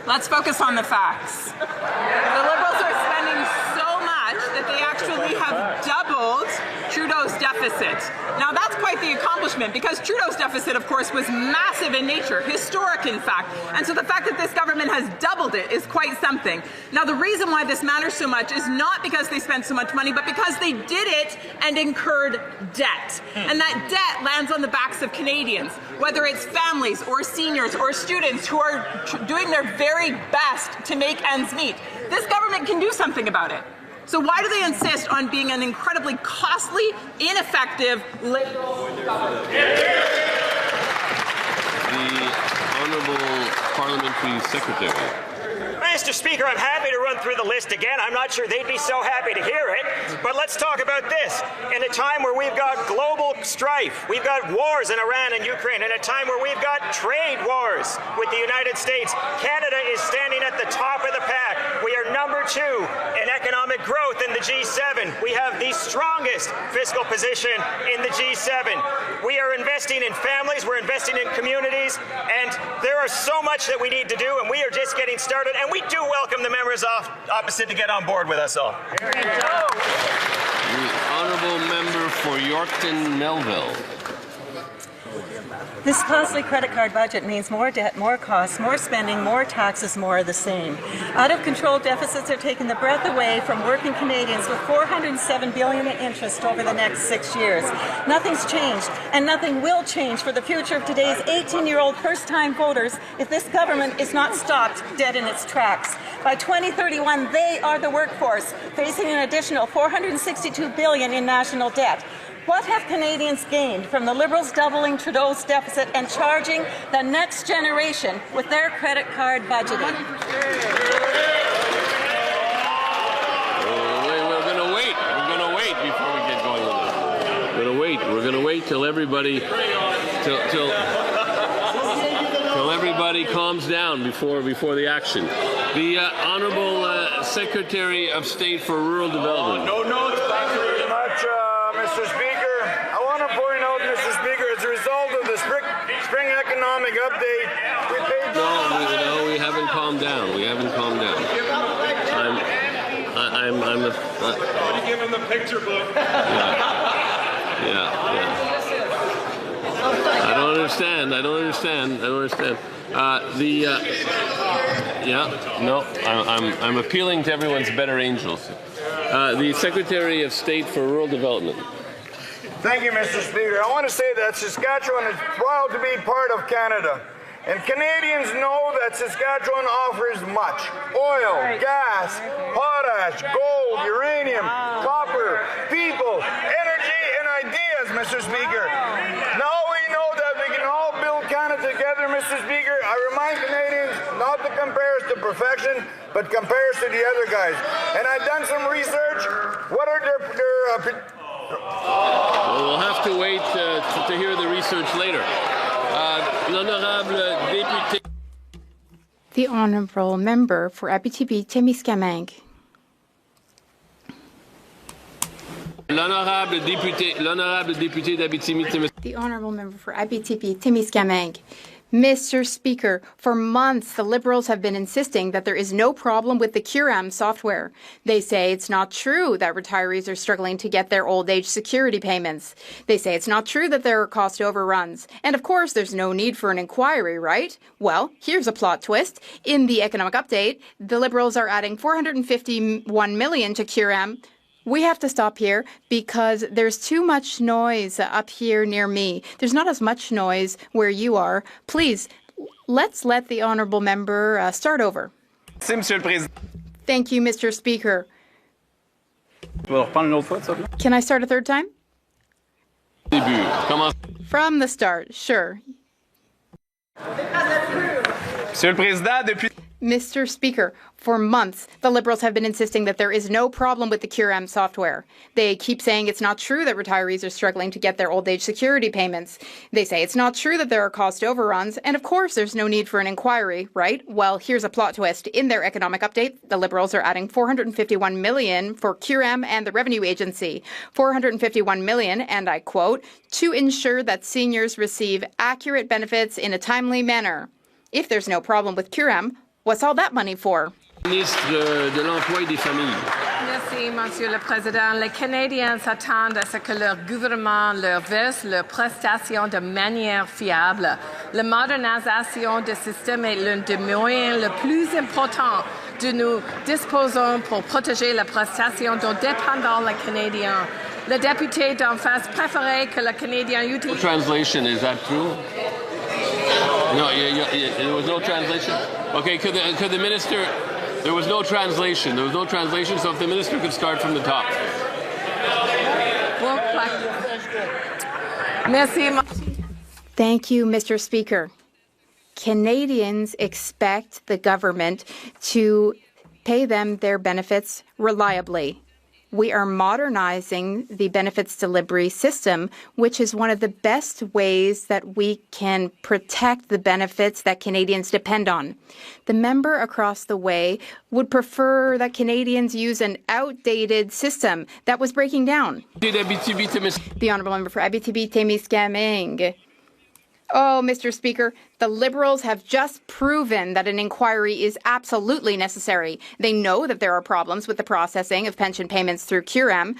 Let's focus on the facts. The Liberals are spending so much that they actually have doubled Trudeau's deficit. Now that's quite the accomplishment because Trudeau's deficit, of course, was massive in nature, historic in fact. And so the fact that this government has doubled it is quite something. Now the reason why this matters so much is not because they spent so much money, but because they did it and incurred debt. And that debt lands on the backs of Canadians, whether it's families or seniors or students who are doing their very best to make ends meet. This government can do something about it. So why do they insist on being an incredibly costly, ineffective Liberal government? The Honourable Parliamentary Secretary. Mr. Speaker, I'm happy to run through the list again. I'm not sure they'd be so happy to hear it, but let's talk about this. In a time where we've got global strife, we've got wars in Iran and Ukraine, in a time where we've got trade wars with the United States, Canada is standing at the top of the pack. We are number 2 in economic growth in the G7. We have the strongest fiscal position in the G7. We are investing in families, we're investing in communities, and there are so much that we need to do, and we are just getting started, and we do welcome the members opposite to get on board with us all. The Honourable Member for Yorkton Melville. This costly credit card budget means more debt, more costs, more spending, more taxes, more of the same. Out-of-control deficits are taking the breath away from working Canadians with $407 billion in interest over the next 6 years. Nothing's changed, and nothing will change for the future of today's 18-year-old first-time voters if this government is not stopped dead in its tracks. By 2031, they are the workforce, facing an additional $462 billion in national debt. What have Canadians gained from the Liberals doubling Trudeau's deficit and charging the next generation with their credit card budgeting? We're going to wait. We're going to wait before we get going with this. We're going to wait. We're going to wait till everybody, till everybody calms down before the action. The Honourable Secretary of State for Rural Development. No notes. Thank you very much, Mr. Speaker. I want to point out, Mr. Speaker, as a result of the spring economic update, we paid... No, we haven't calmed down. We haven't calmed down. Somebody give him the picture book. Yeah. I don't understand. I'm appealing to everyone's better angels. The Secretary of State for Rural Development. Thank you, Mr. Speaker. I want to say that Saskatchewan is proud to be part of Canada. And Canadians know that Saskatchewan offers much: oil, gas, potash, gold, uranium, copper, people, energy, and ideas, Mr. Speaker. Now we know that we can all build Canada together, Mr. Speaker. I remind Canadians not to compare us to perfection, but compare us to the other guys. And I've done some research. What are their We'll have to wait to hear the research later. L'honorable député. The Honourable Member for Abitibi-Témiscamingue. L'honorable député d'Abitibi-Témiscamingue. The Honourable Member for Abitibi-Témiscamingue. Mr. Speaker, for months the Liberals have been insisting that there is no problem with the CURAM software. They say it's not true that retirees are struggling to get their old age security payments. They say it's not true that there are cost overruns. And of course, there's no need for an inquiry, right? Well, here's a plot twist. In the economic update, the Liberals are adding $451 million to CURAM. We have to stop here because there's too much noise up here near me. There's not as much noise where you are. Please, let's let the Honourable Member start over. Thank you, Mr. Speaker. Can I start a third time? From the start, sure. Mr. Speaker, for months, the Liberals have been insisting that there is no problem with the CURAM software. They keep saying it's not true that retirees are struggling to get their old age security payments. They say it's not true that there are cost overruns, and of course there's no need for an inquiry, right? Well, here's a plot twist. In their economic update, the Liberals are adding $451 million for CURAM and the Revenue Agency. $451 million, and I quote, to ensure that seniors receive accurate benefits in a timely manner. If there's no problem with CURAM, what's all that money for? Ministre de l'Emploi et des Familles. Merci, Monsieur le Président. Les Canadiens s'attendent à ce que leur gouvernement leur verse leurs prestations de manière fiable. La modernisation du système est l'un des moyens les plus importants dont nous disposons pour protéger la prestation dont dépendent les Canadiens. Le député d'en face préférait que le Canadien utilise... Translation, is that true? No, there was no translation? Okay, could the minister... There was no translation. So if the minister could start from the top. Thank you, Mr. Speaker. Canadians expect the government to pay them their benefits reliably. We are modernizing the benefits delivery system, which is one of the best ways that we can protect the benefits that Canadians depend on. The member across the way would prefer that Canadians use an outdated system that was breaking down. The Honourable Member for Abitibi-Témiscamingue. Oh, Mr. Speaker, the Liberals have just proven that an inquiry is absolutely necessary. They know that there are problems with the processing of pension payments through CURAM.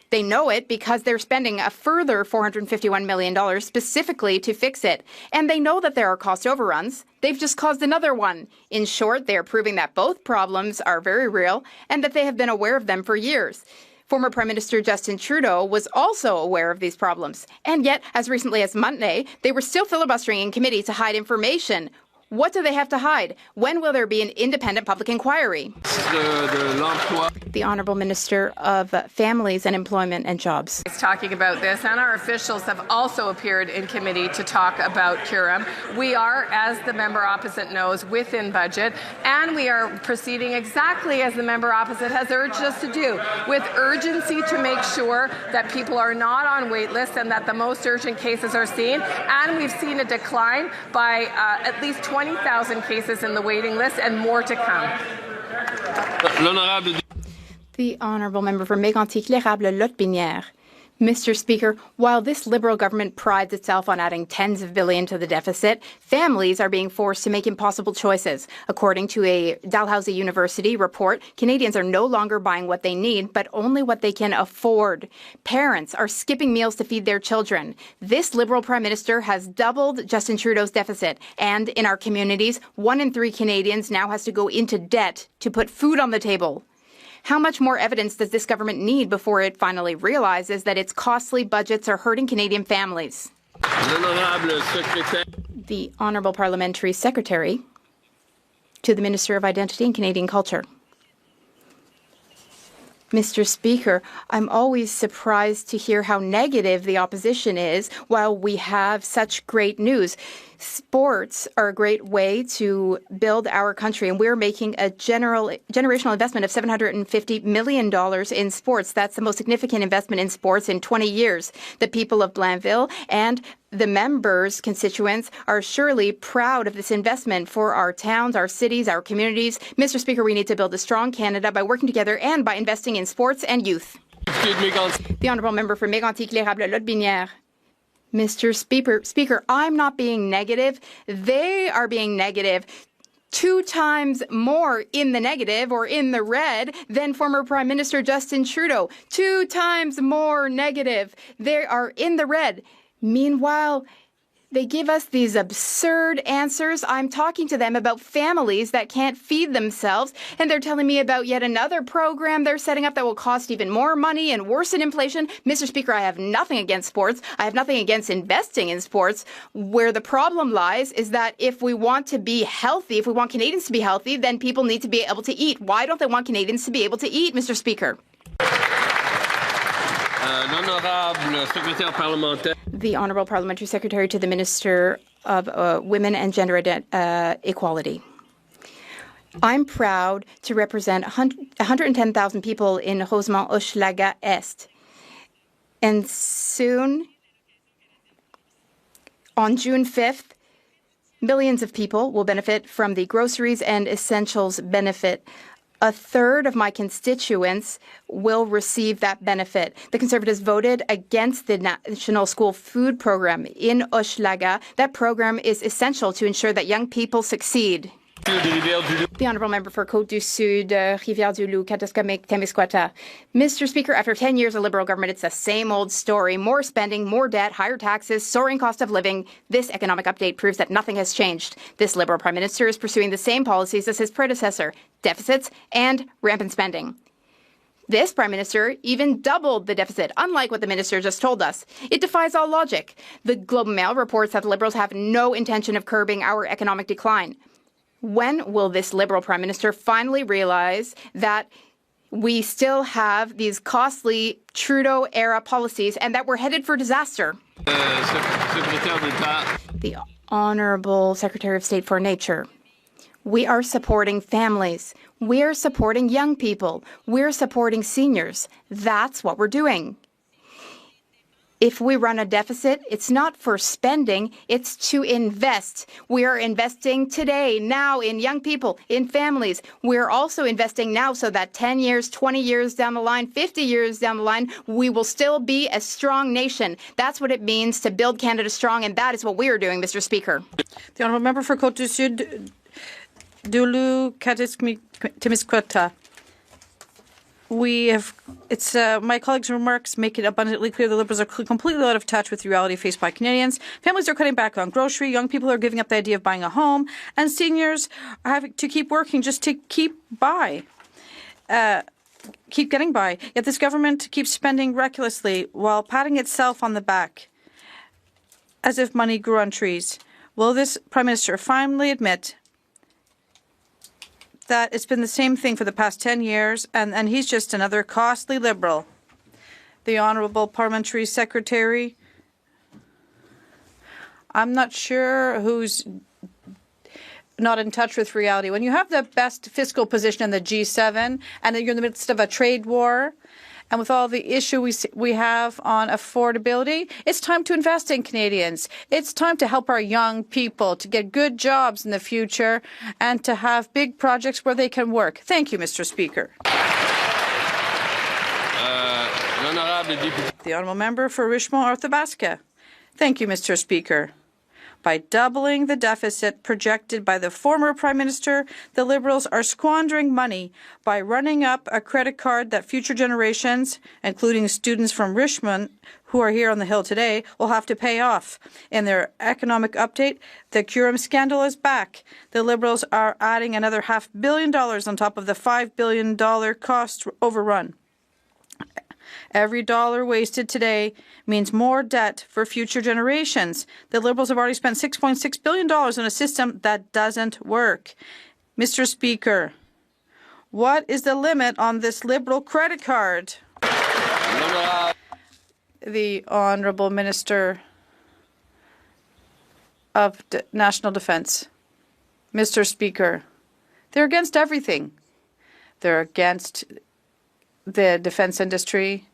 They know it because they're spending a further $451 million specifically to fix it. And they know that there are cost overruns. They've just caused another one. In short, they are proving that both problems are very real and that they have been aware of them for years. Former Prime Minister Justin Trudeau was also aware of these problems. And yet, as recently as Monday, they were still filibustering in committee to hide information. What do they have to hide? When will there be an independent public inquiry? The Honourable Minister of Families and Employment and Jobs. Talking about this, and our officials have also appeared in committee to talk about Curum. We are, as the member opposite knows, within budget, and we are proceeding exactly as the member opposite has urged us to do, with urgency to make sure that people are not on wait lists and that the most urgent cases are seen. And we've seen a decline by at least 20,000 cases in the waiting list and more to come. The Honourable Member for Mégantic-L'Érable-Lotbinière. Mr. Speaker, while this Liberal government prides itself on adding tens of billions to the deficit, families are being forced to make impossible choices. According to a Dalhousie University report, Canadians are no longer buying what they need, but only what they can afford. Parents are skipping meals to feed their children. This Liberal Prime Minister has doubled Justin Trudeau's deficit, and in our communities, 1 in 3 Canadians now has to go into debt to put food on the table. How much more evidence does this government need before it finally realizes that its costly budgets are hurting Canadian families? The Honourable Parliamentary Secretary to the Minister of Identity and Canadian Culture. Mr. Speaker, I'm always surprised to hear how negative the opposition is while we have such great news. Sports are a great way to build our country, and we're making a generational investment of $750 million in sports. That's the most significant investment in sports in 20 years. The people of Blainville and the members' constituents are surely proud of this investment for our towns, our cities, our communities. Mr. Speaker, we need to build a strong Canada by working together and by investing in sports and youth. The Honourable Member for Mégantic-L'Érable-Lotbinière. Mr. Speaker, I'm not being negative. They are being negative. 2 times more in the negative or in the red than former Prime Minister Justin Trudeau. 2 times more negative. They are in the red. Meanwhile, they give us these absurd answers. I'm talking to them about families that can't feed themselves, and they're telling me about yet another program they're setting up that will cost even more money and worsen inflation. Mr. Speaker, I have nothing against sports. I have nothing against investing in sports. Where the problem lies is that if we want to be healthy, if we want Canadians to be healthy, then people need to be able to eat. Why don't they want Canadians to be able to eat, Mr. Speaker? The Honourable Parliamentary Secretary to the Minister of Women and Gender Equality. I'm proud to represent 110,000 people in Rosemont-Hochelaga Est. And soon, on June 5th, millions of people will benefit from the groceries and essentials benefit. A third of my constituents will receive that benefit. The Conservatives voted against the National School Food Program in Hochelaga. That program is essential to ensure that young people succeed. The Honourable Member for Côte-du-Sud, Rivière-du-Loup, Katiskaming-Témiscouata. Mr. Speaker, after 10 years of Liberal government, it's the same old story. More spending, more debt, higher taxes, soaring cost of living. This economic update proves that nothing has changed. This Liberal Prime Minister is pursuing the same policies as his predecessor, deficits and rampant spending. This Prime Minister even doubled the deficit, unlike what the Minister just told us. It defies all logic. The Globe and Mail reports that the Liberals have no intention of curbing our economic decline. When will this Liberal Prime Minister finally realize that we still have these costly Trudeau-era policies and that we're headed for disaster? The Honourable Secretary of State for Nature. We are supporting families. We're supporting young people. We're supporting seniors. That's what we're doing. If we run a deficit, it's not for spending, it's to invest. We are investing today, now, in young people, in families. We're also investing now so that 10 years, 20 years down the line, 50 years down the line, we will still be a strong nation. That's what it means to build Canada strong, and that is what we are doing, Mr. Speaker. The Honourable Member for Côte-du-Sud, Dulu-Katiskaming-Témiscouata. my colleagues' remarks make it abundantly clear the Liberals are completely out of touch with the reality faced by Canadians. Families are cutting back on grocery, young people are giving up the idea of buying a home, and seniors are having to keep working just to keep getting by. Yet this government keeps spending recklessly while patting itself on the back as if money grew on trees. Will this Prime Minister finally admit that it's been the same thing for the past 10 years, and he's just another costly Liberal? The Honourable Parliamentary Secretary. I'm not sure who's not in touch with reality. When you have the best fiscal position in the G7, and you're in the midst of a trade war, and with all the issue we have on affordability, it's time to invest in Canadians. It's time to help our young people to get good jobs in the future and to have big projects where they can work. Thank you, Mr. Speaker. The Honourable Member for Richmond-Arthabasca. Thank you, Mr. Speaker. By doubling the deficit projected by the former Prime Minister, the Liberals are squandering money by running up a credit card that future generations, including students from Richmond who are here on the Hill today, will have to pay off. In their economic update, the Curum scandal is back. The Liberals are adding another $500 million on top of the $5 billion cost overrun. Every dollar wasted today means more debt for future generations. The Liberals have already spent $6.6 billion on a system that doesn't work. Mr. Speaker, what is the limit on this Liberal credit card? The Honourable Minister of National Defence. Mr. Speaker, they're against everything. They're against the defence industry,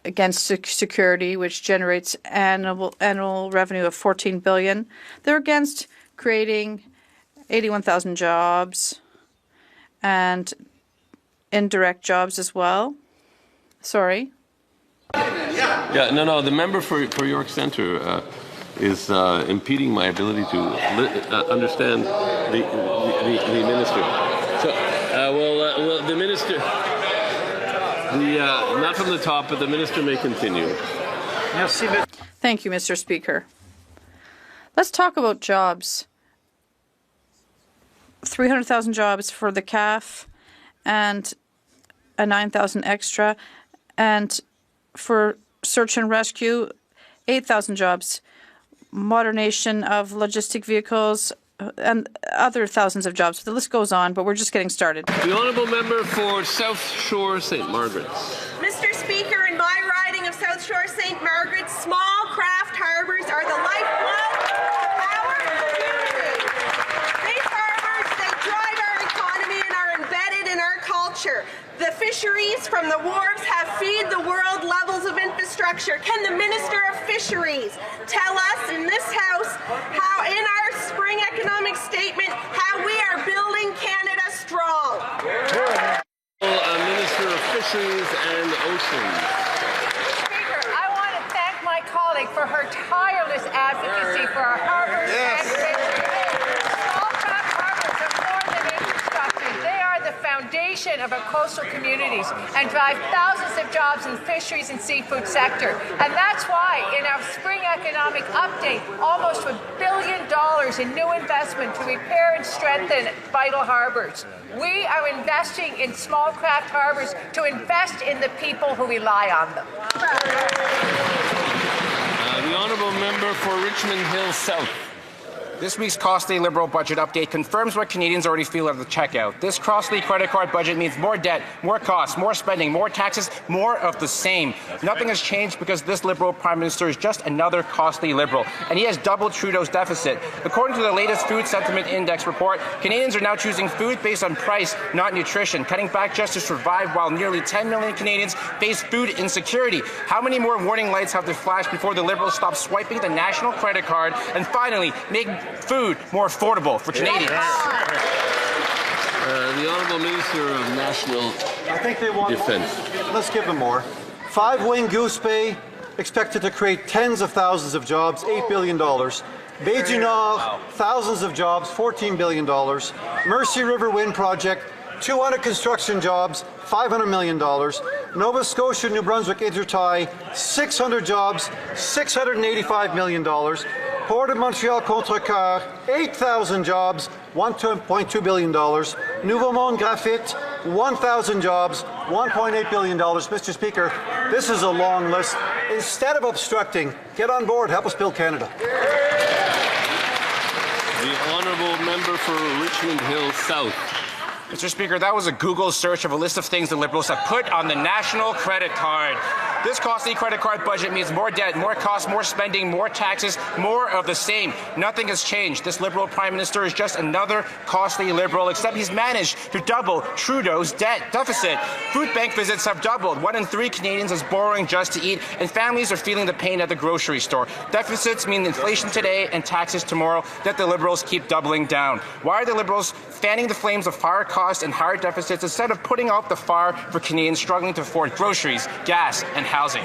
against security, which generates annual revenue of $14 billion. They're against creating 81,000 jobs and indirect jobs as well. Sorry. Yeah, no. The member for York Centre is impeding my ability to understand the minister. So, well, the minister. Not from the top, but the minister may continue. Thank you, Mr. Speaker. Let's talk about jobs. 300,000 jobs for the CAF and a 9,000 extra. And for search and rescue, 8,000 jobs. Modernization of logistic vehicles, and other thousands of jobs. The list goes on, but we're just getting started. The Honourable Member for South Shore St. Margaret's. Mr. Speaker, in my riding of South Shore St. Margaret's, small craft harbours are the lifeblood of our community. These harbours, they drive our economy and are embedded in our culture. The fisheries from the wharves have feed the world levels of infrastructure. Can the Minister of Fisheries tell us in this House how, in our spring economic statement, how we are building Canada strong? Minister of Fisheries and Oceans. Speaker, I want to thank my colleague for her tireless advocacy for our harbours and fisheries. Small craft harbours are more than infrastructure. They are the foundation of our coastal communities and drive thousands of jobs in the fisheries and seafood sector. And that's why in our spring economic update, almost $1 billion in new investment to repair and strengthen vital harbours. We are investing in small craft harbours to invest in the people who rely on them. The Honourable Member for Richmond Hill South. This week's costly Liberal budget update confirms what Canadians already feel at the checkout. This costly credit card budget means more debt, more costs, more spending, more taxes, more of the same. Nothing has changed because this Liberal Prime Minister is just another costly Liberal, and he has doubled Trudeau's deficit. According to the latest Food Sentiment Index report, Canadians are now choosing food based on price, not nutrition, cutting back just to survive while nearly 10 million Canadians face food insecurity. How many more warning lights have to flash before the Liberals stop swiping the national credit card and finally make food more affordable for Canadians? The Honourable Minister of National Defence. Let's give them more. 5 Wayne Goose Bay, expected to create tens of thousands of jobs, $8 billion. Bay du Nord, thousands of jobs, $14 billion. Mercy River Wind Project, 200 construction jobs, $500 million. Nova Scotia, New Brunswick intertie, 600 jobs, $685 million. Port of Montreal Contrecoeur, 8,000 jobs, $1.2 billion. Nouveau Monde Graphite, 1,000 jobs, $1.8 billion. Mr. Speaker, this is a long list. Instead of obstructing, get on board, help us build Canada. The honourable member for Richmond Hill South. Mr. Speaker, that was a Google search of a list of things the Liberals have put on the national credit card. This costly credit card budget means more debt, more costs, more spending, more taxes, more of the same. Nothing has changed. This Liberal Prime Minister is just another costly Liberal, except he's managed to double Trudeau's debt deficit. Food bank visits have doubled. 1 in 3 Canadians is borrowing just to eat, and families are feeling the pain at the grocery store. Deficits mean inflation today and taxes tomorrow that the Liberals keep doubling down. Why are the Liberals fanning the flames of higher costs and higher deficits instead of putting out the fire for Canadians struggling to afford groceries, gas, and housing?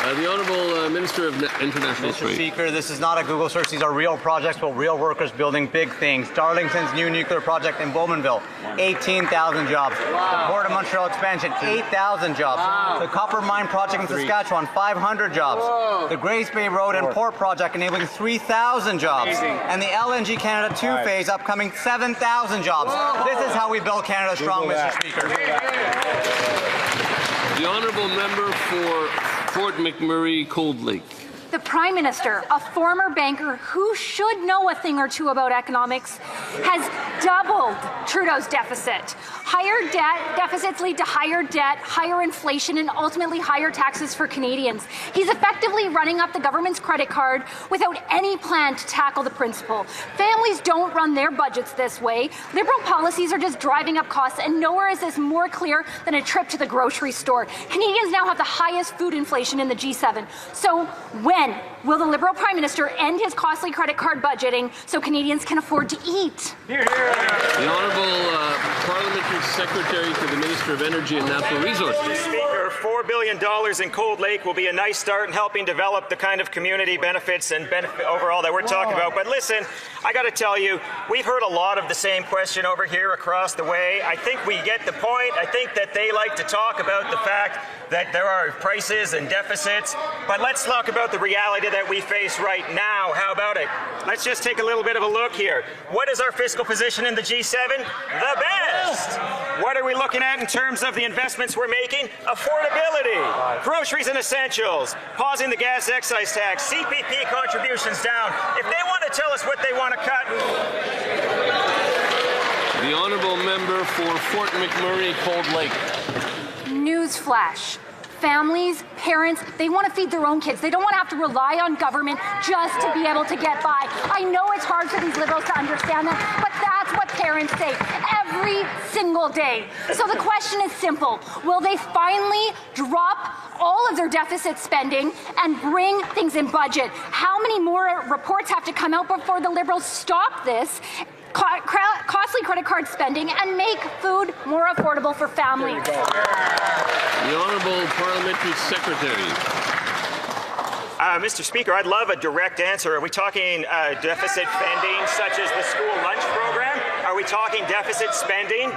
The Honourable Minister of International Trade. Mr. Speaker, this is not a Google search. These are real projects with real workers building big things. Darlington's new nuclear project in Bowmanville, 18,000 jobs. Wow. The Port of Montreal expansion, 8,000 jobs. Wow. The copper mine project in Saskatchewan, 500 jobs. Whoa. The Grace Bay Road and Port project enabling 3,000 jobs. Amazing. And the LNG Canada 2 phase upcoming 7,000 jobs. Whoa. This is how we build Canada strong, Mr. Speaker. The honourable member for Fort McMurray, Cold Lake. The Prime Minister, a former banker who should know a thing or two about economics, has doubled Trudeau's deficit. Higher deficits lead to higher debt, higher inflation, and ultimately higher taxes for Canadians. He's effectively running up the government's credit card without any plan to tackle the principal. Families don't run their budgets this way. Liberal policies are just driving up costs, and nowhere is this more clear than a trip to the grocery store. Canadians now have the highest food inflation in the G7. So when will the Liberal Prime Minister end his costly credit card budgeting so Canadians can afford to eat? The Honourable Parliamentary Secretary to the Minister of Energy and Natural Resources. Mr. Speaker, $4 billion in Cold Lake will be a nice start in helping develop the kind of community benefits and benefit overall that we're talking about. But listen, I got to tell you, we've heard a lot of the same question over here across the way. I think we get the point. I think that they like to talk about the fact that there are prices and deficits, but let's talk about the reality that we face right now. How about it? Let's just take a little bit of a look here. What is our fiscal position in the G7? The best. What are we looking at in terms of the investments we're making? Affordability, groceries and essentials, pausing the gas excise tax, CPP contributions down. If they want to tell us what they want to cut. The Honourable Member for Fort McMurray, Cold Lake. Newsflash. Families, parents, they want to feed their own kids. They don't want to have to rely on government just to be able to get by. I know it's hard for these Liberals to understand that, but that's what parents say every single day. So the question is simple. Will they finally drop all of their deficit spending and bring things in budget? How many more reports have to come out before the Liberals stop this costly credit card spending and make food more affordable for families? The Honourable Parliamentary Secretary. Mr. Speaker, I'd love a direct answer. Are we talking deficit spending such as the school lunch program? Are we talking deficit spending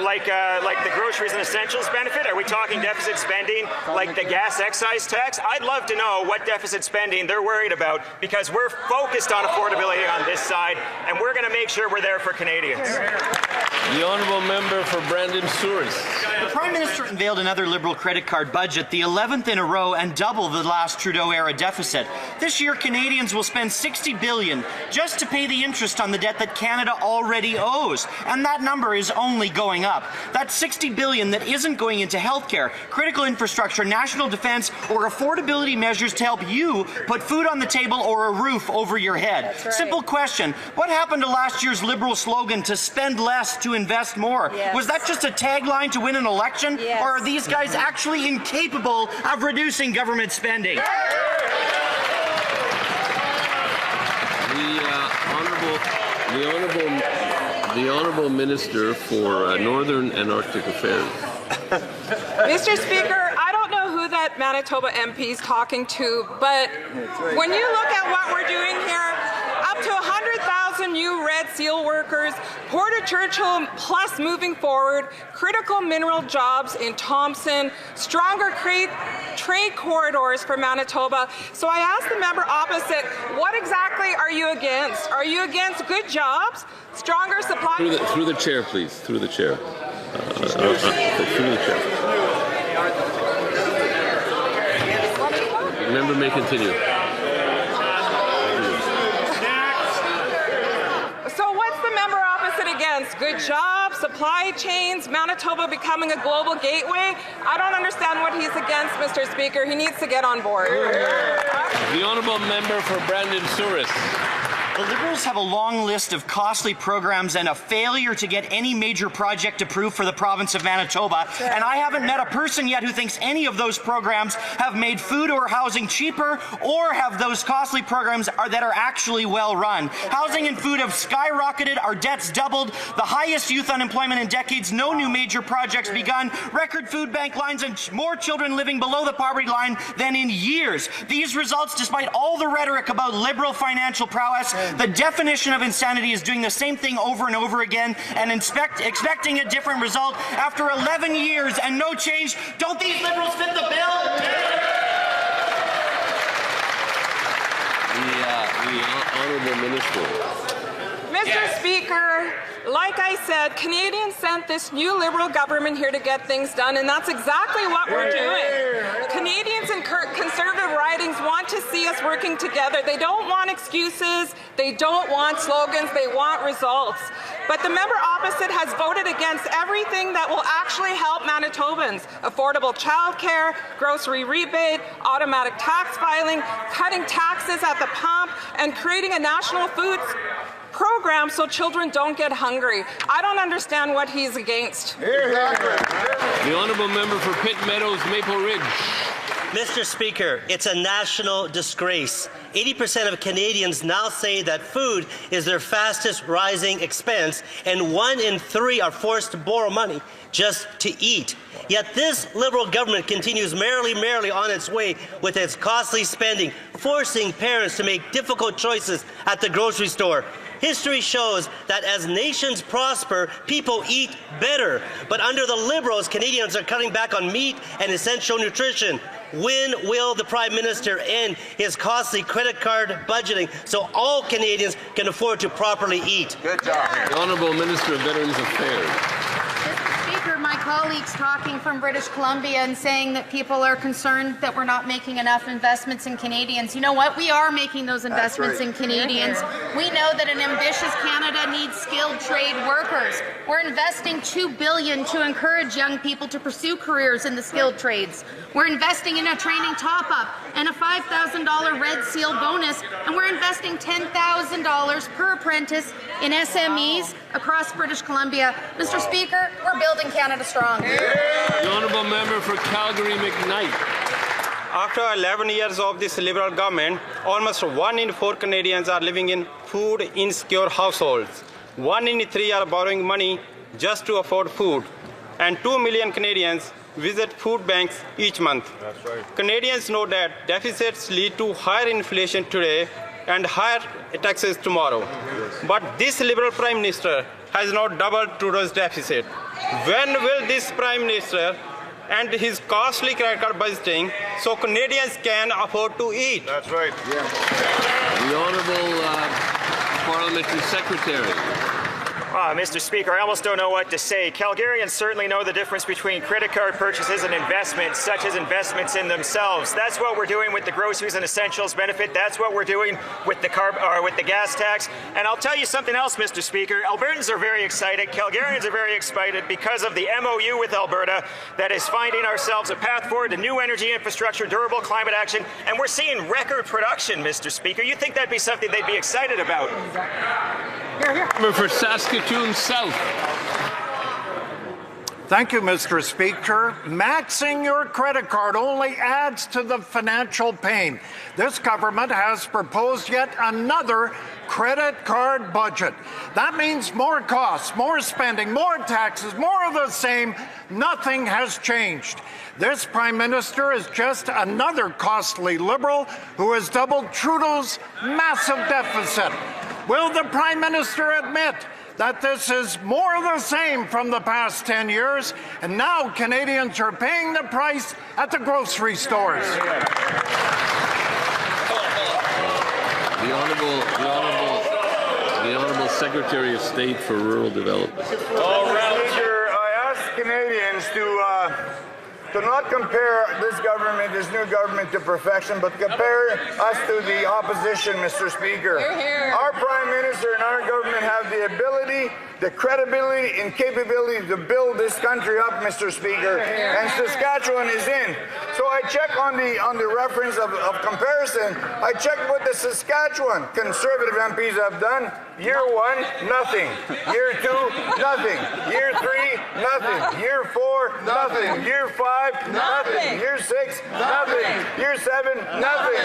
like the groceries and essentials benefit? Are we talking deficit spending like the gas excise tax? I'd love to know what deficit spending they're worried about, because we're focused on affordability on this side, and we're going to make sure we're there for Canadians. The Honourable Member for Brandon Souris. The Prime Minister unveiled another Liberal credit card budget, the 11th in a row, and double the last Trudeau-era deficit. This year, Canadians will spend $60 billion just to pay the interest on the debt that Canada already owes, and that number is only going up. That's $60 billion that isn't going into healthcare, critical infrastructure, national defence, or affordability measures to help you put food on the table or a roof over your head. That's right. Simple question: what happened to last year's Liberal slogan to spend less to invest more? Yes. Was that just a tagline to win an election, yes, or are these guys actually incapable of reducing government spending? The Honourable Minister for Northern and Arctic Affairs. Mr. Speaker, I don't know who that Manitoba MP is talking to, but when you look at what we're doing here, up to $100,000 10,000 new Red Seal workers, Port of Churchill plus moving forward, critical mineral jobs in Thompson, stronger trade corridors for Manitoba. So I asked the member opposite, what exactly are you against? Are you against good jobs, stronger supply? Through the chair, please. Through the chair. Through the chair. The member may continue. So what's the member opposite against? Good jobs, supply chains, Manitoba becoming a global gateway? I don't understand what he's against, Mr. Speaker. He needs to get on board. The honourable member for Brandon Souris. The Liberals have a long list of costly programs and a failure to get any major project approved for the province of Manitoba. And I haven't met a person yet who thinks any of those programs have made food or housing cheaper or have those costly programs that are actually well run. Housing and food have skyrocketed, our debts doubled, the highest youth unemployment in decades, no new major projects begun, record food bank lines and more children living below the poverty line than in years. These results, despite all the rhetoric about Liberal financial prowess, the definition of insanity is doing the same thing over and over again and expecting a different result after 11 years and no change. Don't these Liberals fit the bill? The honourable minister. Mr. Speaker, like I said, Canadians sent this new Liberal government here to get things done, and that's exactly what we're doing. Canadians in Conservative ridings want to see us working together. They don't want excuses. They don't want slogans. They want results. But the member opposite has voted against everything that will actually help Manitobans. Affordable childcare, grocery rebate, automatic tax filing, cutting taxes at the pump, and creating a national foods program so children don't get hungry. I don't understand what he's against. The honourable member for Pitt Meadows, Maple Ridge. Mr. Speaker, it's a national disgrace. 80% of Canadians now say that food is their fastest rising expense, and 1 in 3 are forced to borrow money just to eat. Yet this Liberal government continues merrily on its way with its costly spending, forcing parents to make difficult choices at the grocery store. History shows that as nations prosper, people eat better. But under the Liberals, Canadians are cutting back on meat and essential nutrition. When will the Prime Minister end his costly credit card budgeting so all Canadians can afford to properly eat? Good job. The Honourable Minister of Veterans Affairs. Speaker, my colleagues talking from British Columbia and saying that people are concerned that we're not making enough investments in Canadians. You know what? We are making those investments in Canadians. We know that an ambitious Canada needs skilled trade workers. We're investing $2 billion to encourage young people to pursue careers in the skilled trades. We're investing in a training top-up and a $5,000 Red Seal bonus, and we're investing $10,000 per apprentice in SMEs across British Columbia. Mr. Speaker, we're building Canada strong. The honourable member for Calgary McKnight. After 11 years of this Liberal government, almost 1 in 4 Canadians are living in food insecure households. 1 in 3 are borrowing money just to afford food. And 2 million Canadians visit food banks each month. That's right. Canadians know that deficits lead to higher inflation today and higher taxes tomorrow. But this Liberal Prime Minister has now doubled Trudeau's deficit. When will this Prime Minister end his costly credit card budgeting so Canadians can afford to eat? That's right. Yeah. The Honourable Parliamentary Secretary. Mr. Speaker, I almost don't know what to say. Calgarians certainly know the difference between credit card purchases and investments, such as investments in themselves. That's what we're doing with the groceries and essentials benefit. That's what we're doing with the gas tax. And I'll tell you something else, Mr. Speaker. Albertans are very excited. Calgarians are very excited because of the MOU with Alberta that is finding ourselves a path forward to new energy infrastructure, durable climate action, and we're seeing record production, Mr. Speaker. You'd think that'd be something they'd be excited about. For Saskatoon South. Thank you, Mr. Speaker. Maxing your credit card only adds to the financial pain. This government has proposed yet another credit card budget. That means more costs, more spending, more taxes, more of the same. Nothing has changed. This Prime Minister is just another costly Liberal who has doubled Trudeau's massive deficit. Will the Prime Minister admit that this is more of the same from the past 10 years, and now Canadians are paying the price at the grocery stores? The Honourable Secretary of State for Rural Development. Speaker, I ask Canadians to not compare this government, this new government, to perfection, but compare us to the opposition, Mr. Speaker. Our Prime Minister and our government have the ability, the credibility and capability to build this country up, Mr. Speaker, and Saskatchewan is in. So I check on the reference of comparison. I checked what the Saskatchewan Conservative MPs have done. Year 1, nothing. Year 2, nothing. Year 3, nothing. Year 4, nothing. Year 5, nothing. Year 6, nothing. Year 7, nothing.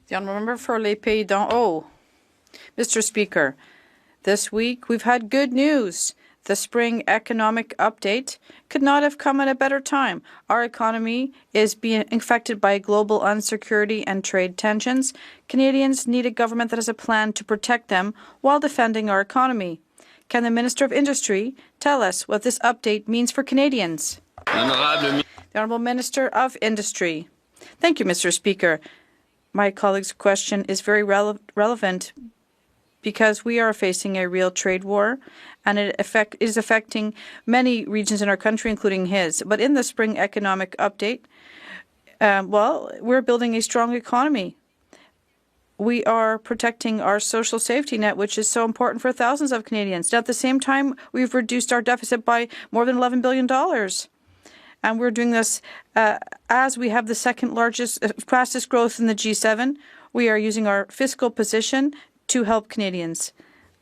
The honourable member for Les Pays d'en Haut. Mr. Speaker, this week we've had good news. The spring economic update could not have come at a better time. Our economy is being affected by global insecurity and trade tensions. Canadians need a government that has a plan to protect them while defending our economy. Can the Minister of Industry tell us what this update means for Canadians? The Honourable Minister of Industry. Thank you, Mr. Speaker. My colleague's question is very relevant because we are facing a real trade war, and it is affecting many regions in our country, including his. But in the spring economic update, we're building a strong economy. We are protecting our social safety net, which is so important for thousands of Canadians. At the same time, we've reduced our deficit by more than $11 billion. And we're doing this as we have the second fastest growth in the G7. We are using our fiscal position to help Canadians.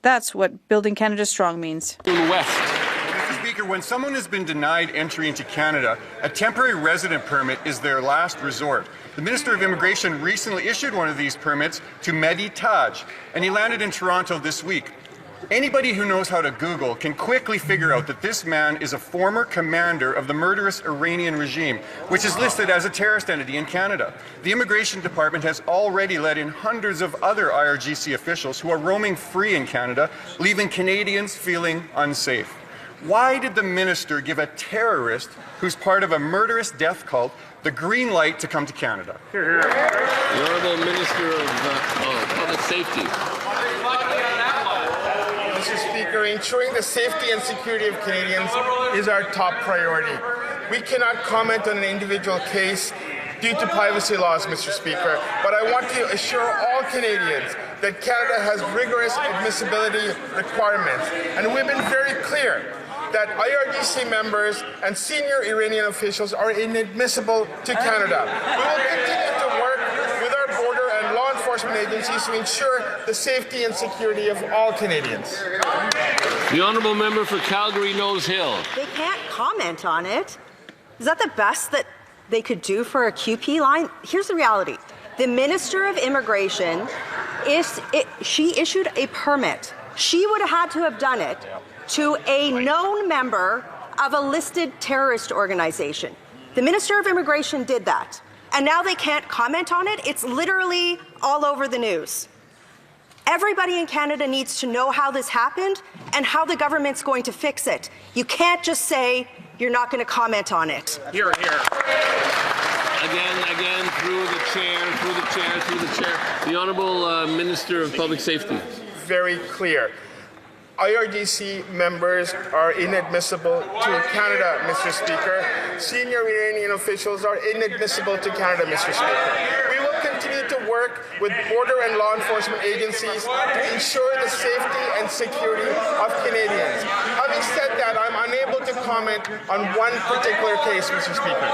That's what building Canada strong means. Mr. Speaker, when someone has been denied entry into Canada, a temporary resident permit is their last resort. The Minister of Immigration recently issued one of these permits to Mehdi Taj, and he landed in Toronto this week. Anybody who knows how to Google can quickly figure out that this man is a former commander of the murderous Iranian regime, which is listed as a terrorist entity in Canada. The Immigration Department has already let in hundreds of other IRGC officials who are roaming free in Canada, leaving Canadians feeling unsafe. Why did the minister give a terrorist who's part of a murderous death cult the green light to come to Canada? The Honourable Minister of Public Safety. Mr. Speaker, ensuring the safety and security of Canadians is our top priority. We cannot comment on an individual case due to privacy laws, Mr. Speaker, but I want to assure all Canadians that Canada has rigorous admissibility requirements, and we've been very clear that IRGC members and senior Iranian officials are inadmissible to Canada. We will continue to work with our border and law enforcement agencies to ensure the safety and security of all Canadians. The Honourable Member for Calgary Nose Hill. They can't comment on it. Is that the best that they could do for a QP line? Here's the reality. The Minister of Immigration, she issued a permit. She would have had to have done it to a known member of a listed terrorist organization. The Minister of Immigration did that. And now they can't comment on it. It's literally all over the news. Everybody in Canada needs to know how this happened and how the government's going to fix it. You can't just say you're not going to comment on it. Here, here. Again, through the chair. The Honourable Minister of Public Safety. Very clear. IRGC members are inadmissible to Canada, Mr. Speaker. Senior Iranian officials are inadmissible to Canada, Mr. Speaker. We will continue to work with border and law enforcement agencies to ensure the safety and security of Canadians. Having said that, I'm unable to comment on one particular case, Mr. Speaker.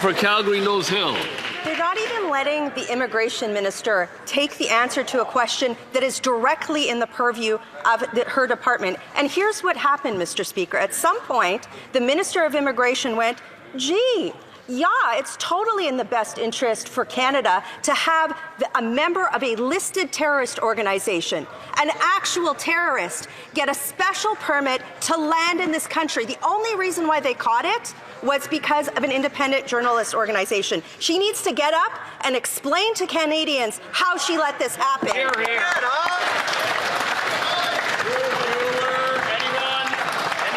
For Calgary Nose Hill. They're not even letting the immigration minister take the answer to a question that is directly in the purview of her department. And here's what happened, Mr. Speaker. At some point, the Minister of Immigration went, gee, Yeah, it's totally in the best interest for Canada to have a member of a listed terrorist organization, an actual terrorist, get a special permit to land in this country. The only reason why they caught it was because of an independent journalist organization. She needs to get up and explain to Canadians how she let this happen. Hear, hear.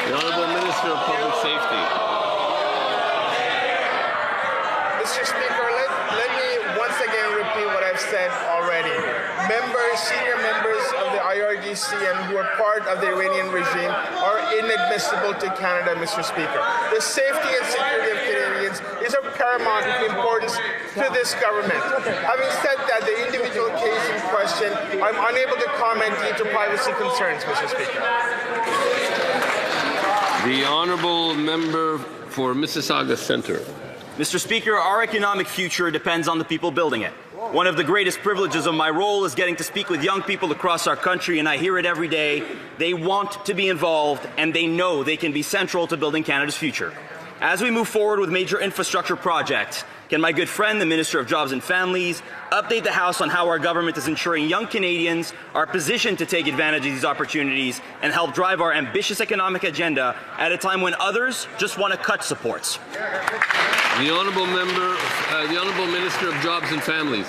The Honourable Minister of Public Safety. Mr. Speaker, let me once again repeat what I've said already. Senior members of the IRGC and who are part of the Iranian regime are inadmissible to Canada, Mr. Speaker. The safety and security of Canadians is of paramount importance to this government. Having said that, the individual case in question, I'm unable to comment due to privacy concerns, Mr. Speaker. The Honourable Member for Mississauga Centre. Mr. Speaker, our economic future depends on the people building it. One of the greatest privileges of my role is getting to speak with young people across our country, and I hear it every day. They want to be involved, and they know they can be central to building Canada's future. As we move forward with major infrastructure projects, can my good friend, the Minister of Jobs and Families, update the House on how our government is ensuring young Canadians are positioned to take advantage of these opportunities and help drive our ambitious economic agenda at a time when others just want to cut supports? The Honourable Member, the Honourable Minister of Jobs and Families.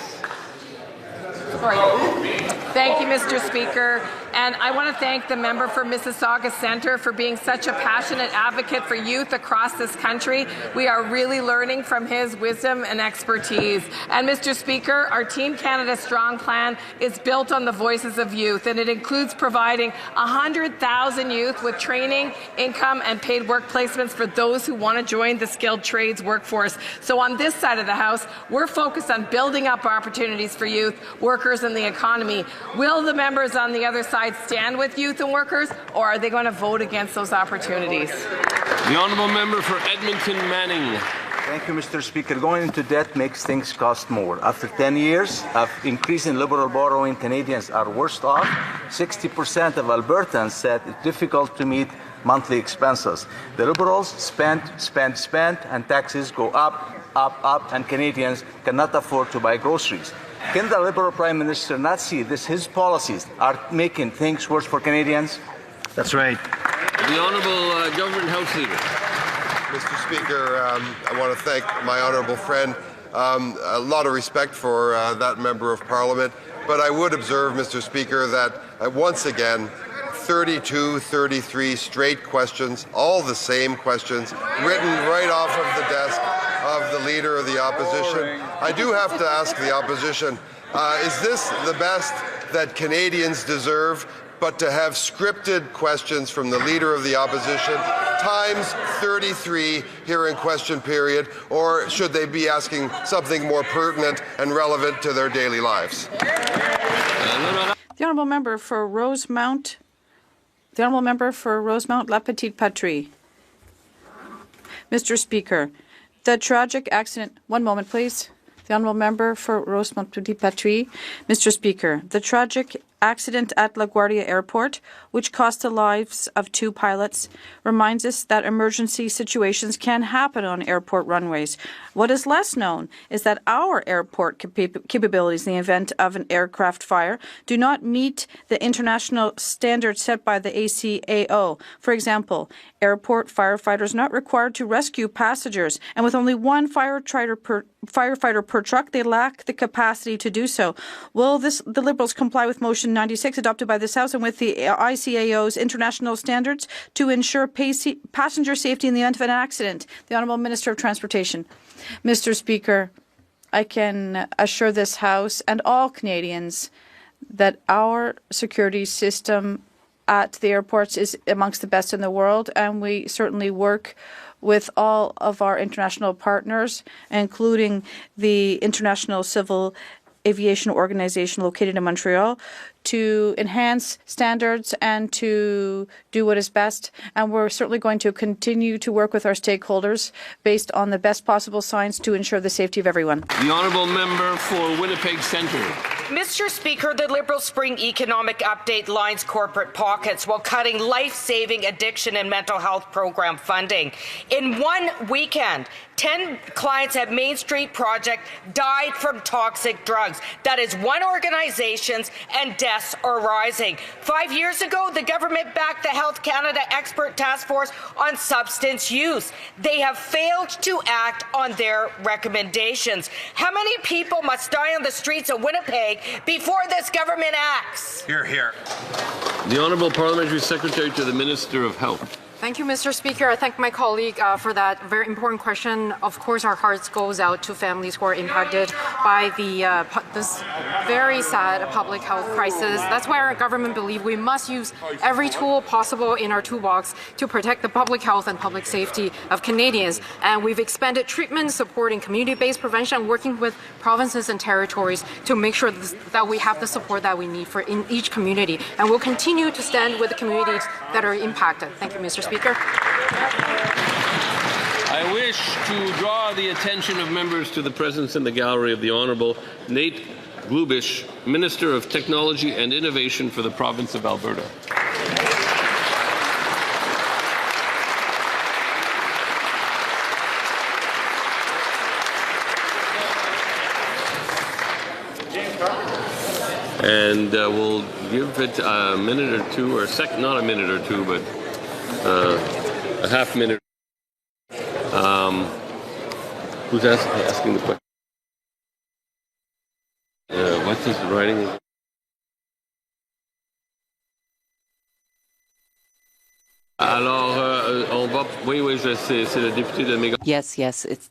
Thank you, Mr. Speaker. And I want to thank the member for Mississauga Centre for being such a passionate advocate for youth across this country. We are really learning from his wisdom and expertise. And Mr. Speaker, our Team Canada Strong plan is built on the voices of youth, and it includes providing 100,000 youth with training, income, and paid work placements for those who want to join the skilled trades workforce. So on this side of the House, we're focused on building up opportunities for youth, workers, and the economy. Will the members on the other side stand with youth and workers, or are they going to vote against those opportunities? The Honourable Member for Edmonton Manning. Thank you, Mr. Speaker. Going into debt makes things cost more. After 10 years of increasing liberal borrowing, Canadians are worse off. 60% of Albertans said it's difficult to meet monthly expenses. The Liberals spend, and taxes go up, and Canadians cannot afford to buy groceries. Can the Liberal Prime Minister not see this? His policies are making things worse for Canadians? That's right. The Honourable Government House Leader. Mr. Speaker, I want to thank my honourable friend. A lot of respect for that Member of Parliament, but I would observe, Mr. Speaker, that once again, 32, 33 straight questions, all the same questions, written right off of the desk of the Leader of the Opposition. I do have to ask the Opposition, is this the best that Canadians deserve, but to have scripted questions from the Leader of the Opposition, times 33 here in question period, or should they be asking something more pertinent and relevant to their daily lives? The Honourable Member for Rosemount. The Honourable Member for Rosemount La Petite Patrie. Mr. Speaker, the tragic accident. One moment, please. The Honourable Member for Rosemount La Petite Patrie. Mr. Speaker, the tragic accident at LaGuardia Airport, which cost the lives of 2 pilots, reminds us that emergency situations can happen on airport runways. What is less known is that our airport capabilities in the event of an aircraft fire do not meet the international standards set by the ACAO. For example, airport firefighters are not required to rescue passengers, and with only 1 firefighter per truck, they lack the capacity to do so. Will the Liberals comply with Motion 96 adopted by this House and with the ICAO's international standards to ensure passenger safety in the event of an accident? The Honourable Minister of Transportation. Mr. Speaker, I can assure this House and all Canadians that our security system at the airports is amongst the best in the world, and we certainly work with all of our international partners, including the International Civil Aviation Organization located in Montreal, to enhance standards and to do what is best. And we're certainly going to continue to work with our stakeholders based on the best possible science to ensure the safety of everyone. The honourable member for Winnipeg Centre. Mr. Speaker, the Liberal Spring Economic Update lines corporate pockets while cutting life-saving addiction and mental health program funding. In one weekend, 10 clients at Main Street Project died from toxic drugs. That is one organization's, and deaths are rising. 5 years ago, the government backed the Health Canada Expert Task Force on Substance Use. They have failed to act on their recommendations. How many people must die on the streets of Winnipeg before this government acts? Hear, hear. The Honourable Parliamentary Secretary to the Minister of Health. Thank you, Mr. Speaker. I thank my colleague for that very important question. Of course, our hearts goes out to families who are impacted by this very sad public health crisis. That's why our government believes we must use every tool possible in our toolbox to protect the public health and public safety of Canadians. And we've expanded treatment, supporting community-based prevention, working with provinces and territories to make sure that we have the support that we need for in each community. And we'll continue to stand with the communities that are impacted. Thank you, Mr. Speaker. I wish to draw the attention of members to the presence in the gallery of the Honourable Nate Glubish, Minister of Technology and Innovation for the province of Alberta. And we'll give it a minute or two, or not a minute or two, but a half minute. Who's asking the question? What's his writing? Alors, on va. Oui, c'est le député de Mégan. Yes, it's